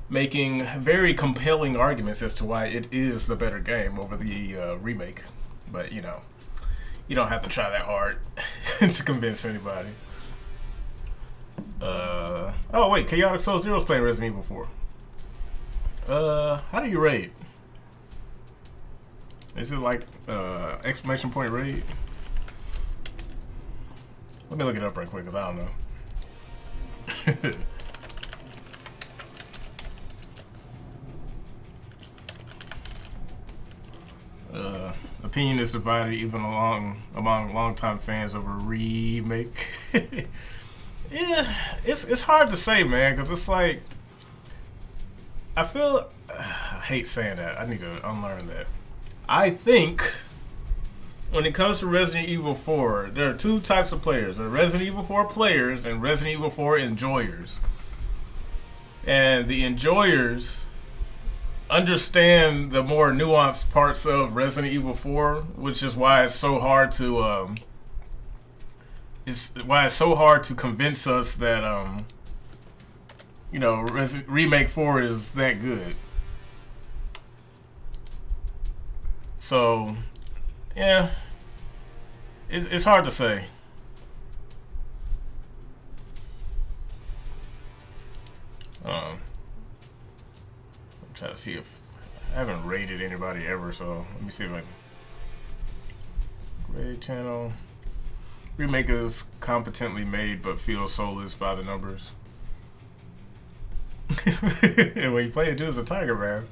Speaker 1: making very compelling arguments as to why it is the better game over the remake. But you know, you don't have to try that hard to convince anybody. Oh wait, Chaotic Soul Zero's playing Resident Evil 4. How do you raid? Is it like exclamation point raid? Let me look it up right quick, cause I don't know. Opinion is divided even among longtime fans over remake. Yeah, it's hard to say, man, because it's like, I feel, I hate saying that. I need to unlearn that. I think when it comes to Resident Evil 4, there are two types of players. There are Resident Evil 4 players and Resident Evil 4 enjoyers. And the enjoyers understand the more nuanced parts of Resident Evil 4, which is why it's so hard to convince us that you know, Remake 4 is that good. So yeah, it's hard to say. I'm trying to see if I haven't rated anybody ever, so let me see if I can. Raid channel. Remake is competently made but feels soulless by the numbers. When you play it, dude, as a tiger, man.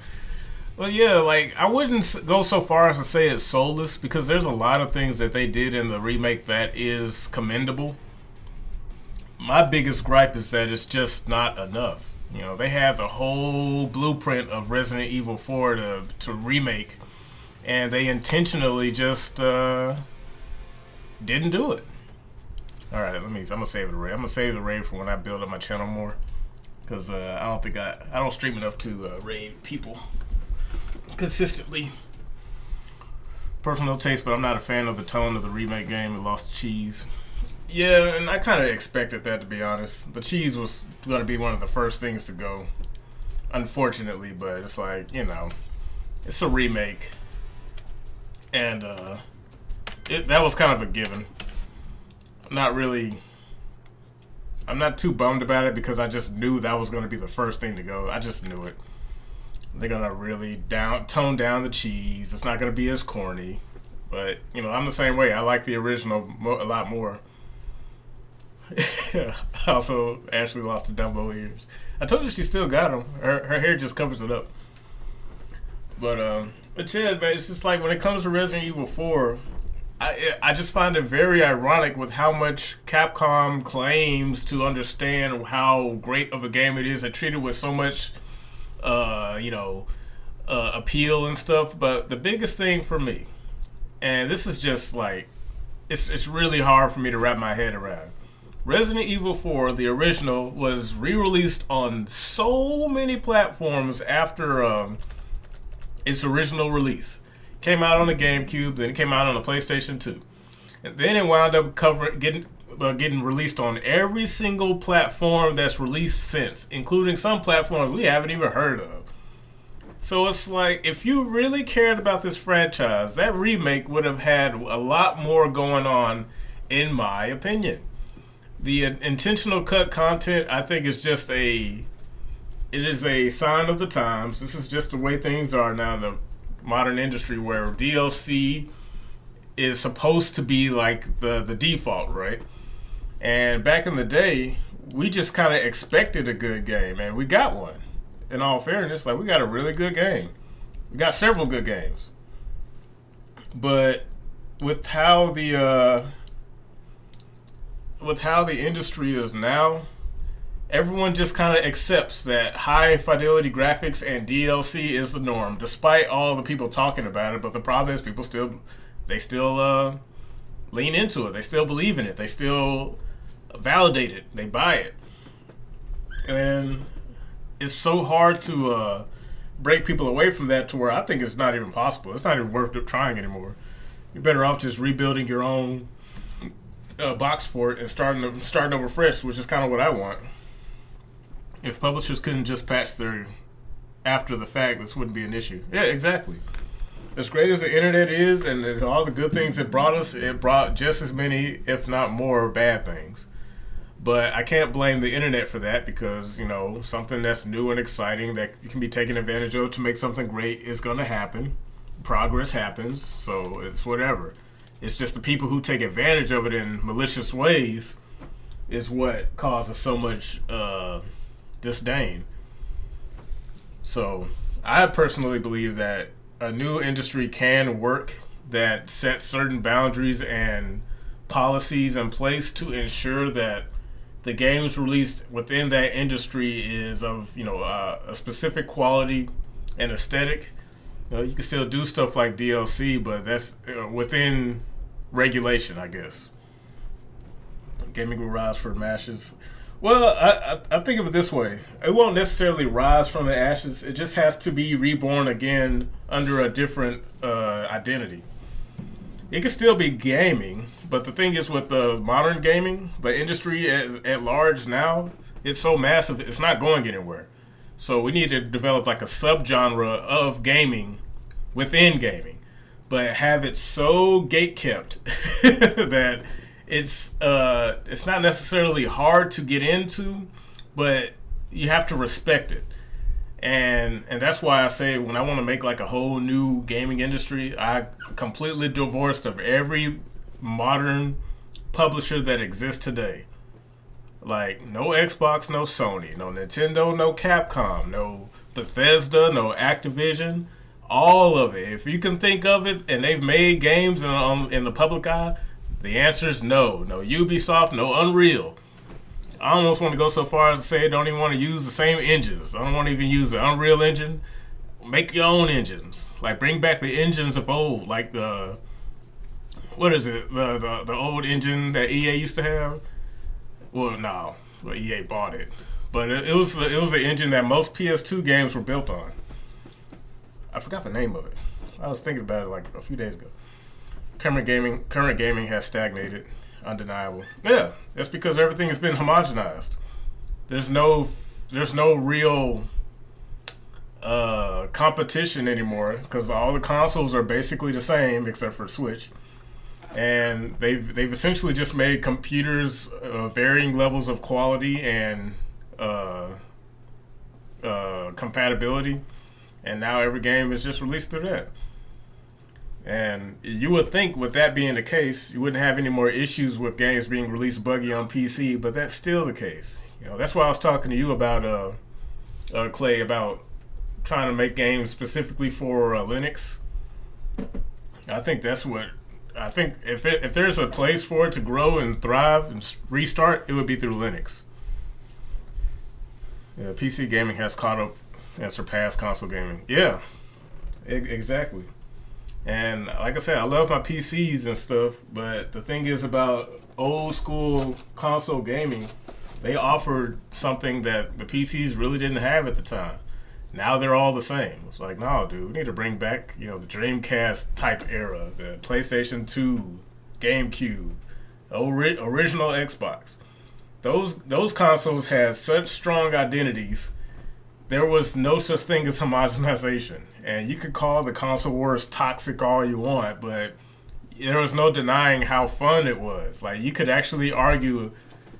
Speaker 1: Well, yeah, like, I wouldn't go so far as to say it's soulless, because there's a lot of things that they did in the remake that is commendable. My biggest gripe is that it's just not enough. You know, they have the whole blueprint of Resident Evil 4 to remake, and they intentionally just didn't do it. All right, I'm gonna save the raid. I'm gonna save the raid for when I build up my channel more, because I don't stream enough to raid people consistently. Personal taste, but I'm not a fan of the tone of the remake game. It lost the cheese. Yeah, and I kind of expected that, to be honest. The cheese was going to be one of the first things to go, unfortunately, but it's like, you know, it's a remake, and that was kind of a given. I'm not too bummed about it, because I just knew that was going to be the first thing to go. I just knew it. They're going to really tone down the cheese. It's not going to be as corny, but, you know, I'm the same way. I like the original a lot more. Also, Ashley lost the Dumbo ears. I told you she still got them. Her hair just covers it up. But yeah, man, it's just like when it comes to Resident Evil 4, I just find it very ironic with how much Capcom claims to understand how great of a game it is. They treat it with so much, appeal and stuff. But the biggest thing for me, and this is just like, it's really hard for me to wrap my head around. Resident Evil 4, the original, was re-released on so many platforms after its original release. Came out on the GameCube, then it came out on the PlayStation 2. And then it wound up getting released on every single platform that's released since, including some platforms we haven't even heard of. So it's like, if you really cared about this franchise, that remake would have had a lot more going on, in my opinion. The intentional cut content, I think, is just it is a sign of the times. This is just the way things are now in the modern industry, where DLC is supposed to be like the default, right? And back in the day, we just kind of expected a good game, and we got one. In all fairness, like, we got a really good game. We got several good games. But with how the industry is now, everyone just kind of accepts that high fidelity graphics and DLC is the norm, despite all the people talking about it. But the problem is, people still lean into it. They still believe in it. They still validate it. They buy it. And it's so hard to break people away from that, to where I think it's not even possible. It's not even worth trying anymore. You're better off just rebuilding your own box for it and starting over fresh, which is kind of what I want. If publishers couldn't just patch their after the fact, this wouldn't be an issue. Yeah, exactly. As great as the internet is, and as all the good things it brought us, it brought just as many, if not more, bad things. But I can't blame the internet for that, because, something that's new and exciting that you can be taken advantage of to make something great is going to happen. Progress happens, so it's whatever. It's just the people who take advantage of it in malicious ways is what causes so much disdain. So I personally believe that a new industry can work that sets certain boundaries and policies in place to ensure that the games released within that industry is of a specific quality and aesthetic. You can still do stuff like DLC, but that's within regulation, I guess. Gaming will rise from the ashes. Well, I think of it this way. It won't necessarily rise from the ashes. It just has to be reborn again under a different identity. It can still be gaming, but the thing is, with the modern gaming, the industry at large now, it's so massive, it's not going anywhere. So we need to develop like a subgenre of gaming within gaming, but have it so gatekept that it's not necessarily hard to get into, but you have to respect it. And that's why I say, when I want to make like a whole new gaming industry, I completely divorced of every modern publisher that exists today. Like, no Xbox, no Sony, no Nintendo, no Capcom, no Bethesda, no Activision, all of it. If you can think of it, and they've made games in the public eye, the answer is no. No Ubisoft, no Unreal. I almost want to go so far as to say I don't even want to use the same engines. I don't want to even use the Unreal Engine. Make your own engines. Like, bring back the engines of old, like the old engine that EA used to have. Well, no, EA bought it, but it was the engine that most PS2 games were built on. I forgot the name of it. I was thinking about it like a few days ago. Current gaming has stagnated. Undeniable. Yeah, that's because everything has been homogenized. There's no real competition anymore, because all the consoles are basically the same except for Switch, and they've essentially just made computers varying levels of quality and compatibility, and now every game is just released through that. And you would think with that being the case, you wouldn't have any more issues with games being released buggy on PC, but that's still the case. You know, that's why I was talking to you about Clay, about trying to make games specifically for Linux. I think that's what I think. If there's a place for it to grow and thrive and restart, it would be through Linux. Yeah, PC gaming has caught up and surpassed console gaming. Yeah, exactly. And like I said, I love my PCs and stuff, but the thing is about old school console gaming, they offered something that the PCs really didn't have at the time. Now they're all the same. It's like, no, dude, we need to bring back, the Dreamcast type era, the PlayStation 2, GameCube, original Xbox. Those consoles had such strong identities. There was no such thing as homogenization. And you could call the console wars toxic all you want, but there was no denying how fun it was. Like, you could actually argue,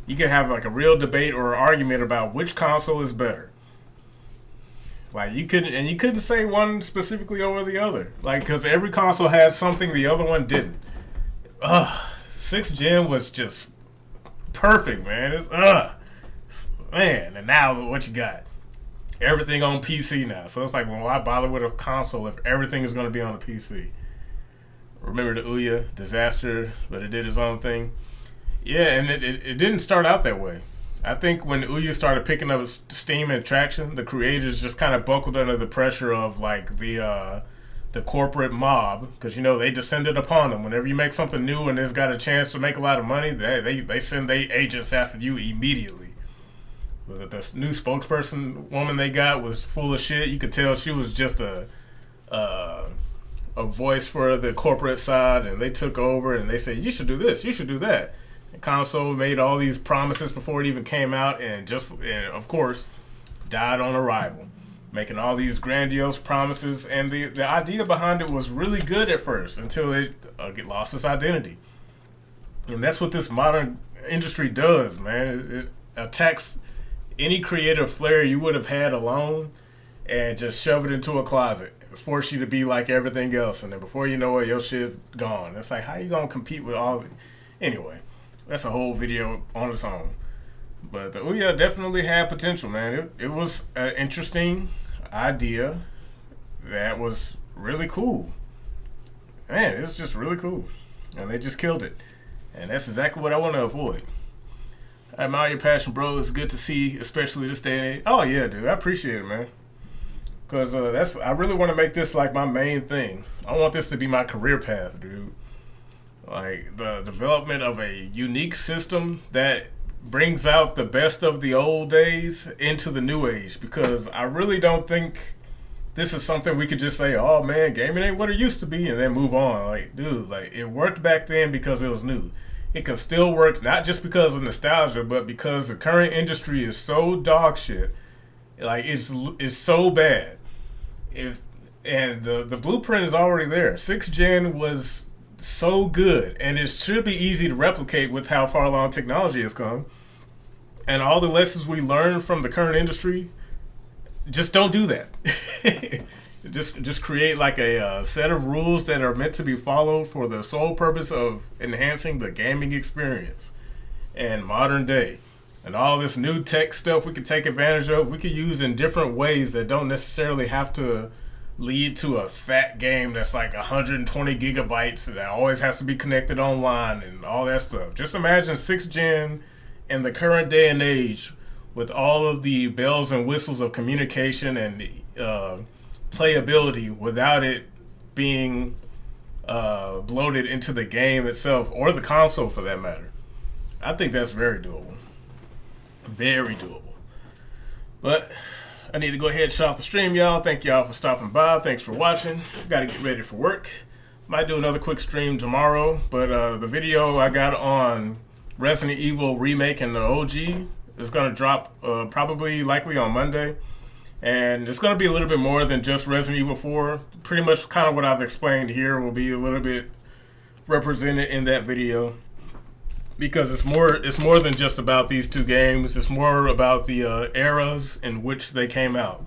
Speaker 1: you could have like a real debate or argument about which console is better. Like, you couldn't say one specifically over the other. Like, because every console had something the other one didn't. 6th gen was just perfect, man. Man, and now what you got? Everything on PC now. So it's like, well, why bother with a console if everything is going to be on the PC? Remember the Ouya disaster, but it did its own thing. Yeah, and it didn't start out that way. I think when Ouya started picking up steam and traction, the creators just kind of buckled under the pressure of like the corporate mob, because they descended upon them. Whenever you make something new and it's got a chance to make a lot of money, they send their agents after you immediately. The new spokesperson woman they got was full of shit. You could tell she was just a voice for the corporate side, and they took over and they said, you should do this, you should do that. And console made all these promises before it even came out, and of course died on arrival, making all these grandiose promises. And the idea behind it was really good at first until it lost its identity. And that's what this modern industry does, man. It attacks any creative flair you would have had alone and just shove it into a closet, force you to be like everything else, and then before you know it, your shit's gone. It's like, how you gonna compete with all of it? Anyway, that's a whole video on its own. But the Ouya definitely had potential, man. It was an interesting idea that was really cool. Man, it was just really cool. And they just killed it. And that's exactly what I want to avoid. I admire your passion, bro. It's good to see, especially this day and age. Oh, yeah, dude. I appreciate it, man. Because I really want to make this like my main thing. I want this to be my career path, dude. Like, the development of a unique system that brings out the best of the old days into the new age. Because I really don't think this is something we could just say, oh, man, gaming ain't what it used to be, and then move on. Like, dude, like, it worked back then because it was new. It can still work, not just because of nostalgia, but because the current industry is so dog shit. Like, it's so bad. And the blueprint is already there. 6th gen was so good, and it should be easy to replicate with how far along technology has come. And all the lessons we learned from the current industry, just don't do that. Just create like a set of rules that are meant to be followed for the sole purpose of enhancing the gaming experience and modern day. And all this new tech stuff we can take advantage of, we could use in different ways that don't necessarily have to lead to a fat game that's like 120 gigabytes that always has to be connected online and all that stuff. Just imagine 6th gen in the current day and age with all of the bells and whistles of communication and playability without it being bloated into the game itself or the console for that matter. I think that's very doable. Very doable. But I need to go ahead and shut off the stream, y'all. Thank y'all for stopping by. Thanks for watching. Got to get ready for work. Might do another quick stream tomorrow, but the video I got on Resident Evil Remake and the OG is going to drop likely on Monday. And it's going to be a little bit more than just Resident Evil 4. Pretty much kind of what I've explained here will be a little bit represented in that video. Because it's more than just about these two games. It's more about the eras in which they came out.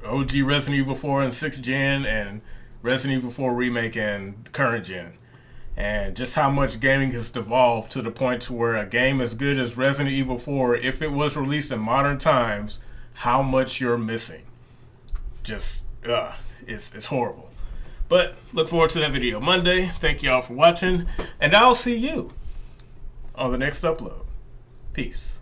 Speaker 1: OG Resident Evil 4 and 6th gen, and Resident Evil 4 Remake and current gen. And just how much gaming has devolved to the point to where a game as good as Resident Evil 4, if it was released in modern times, how much you're missing. Just, it's horrible. But look forward to that video Monday. Thank y'all for watching, and I'll see you on the next upload. Peace.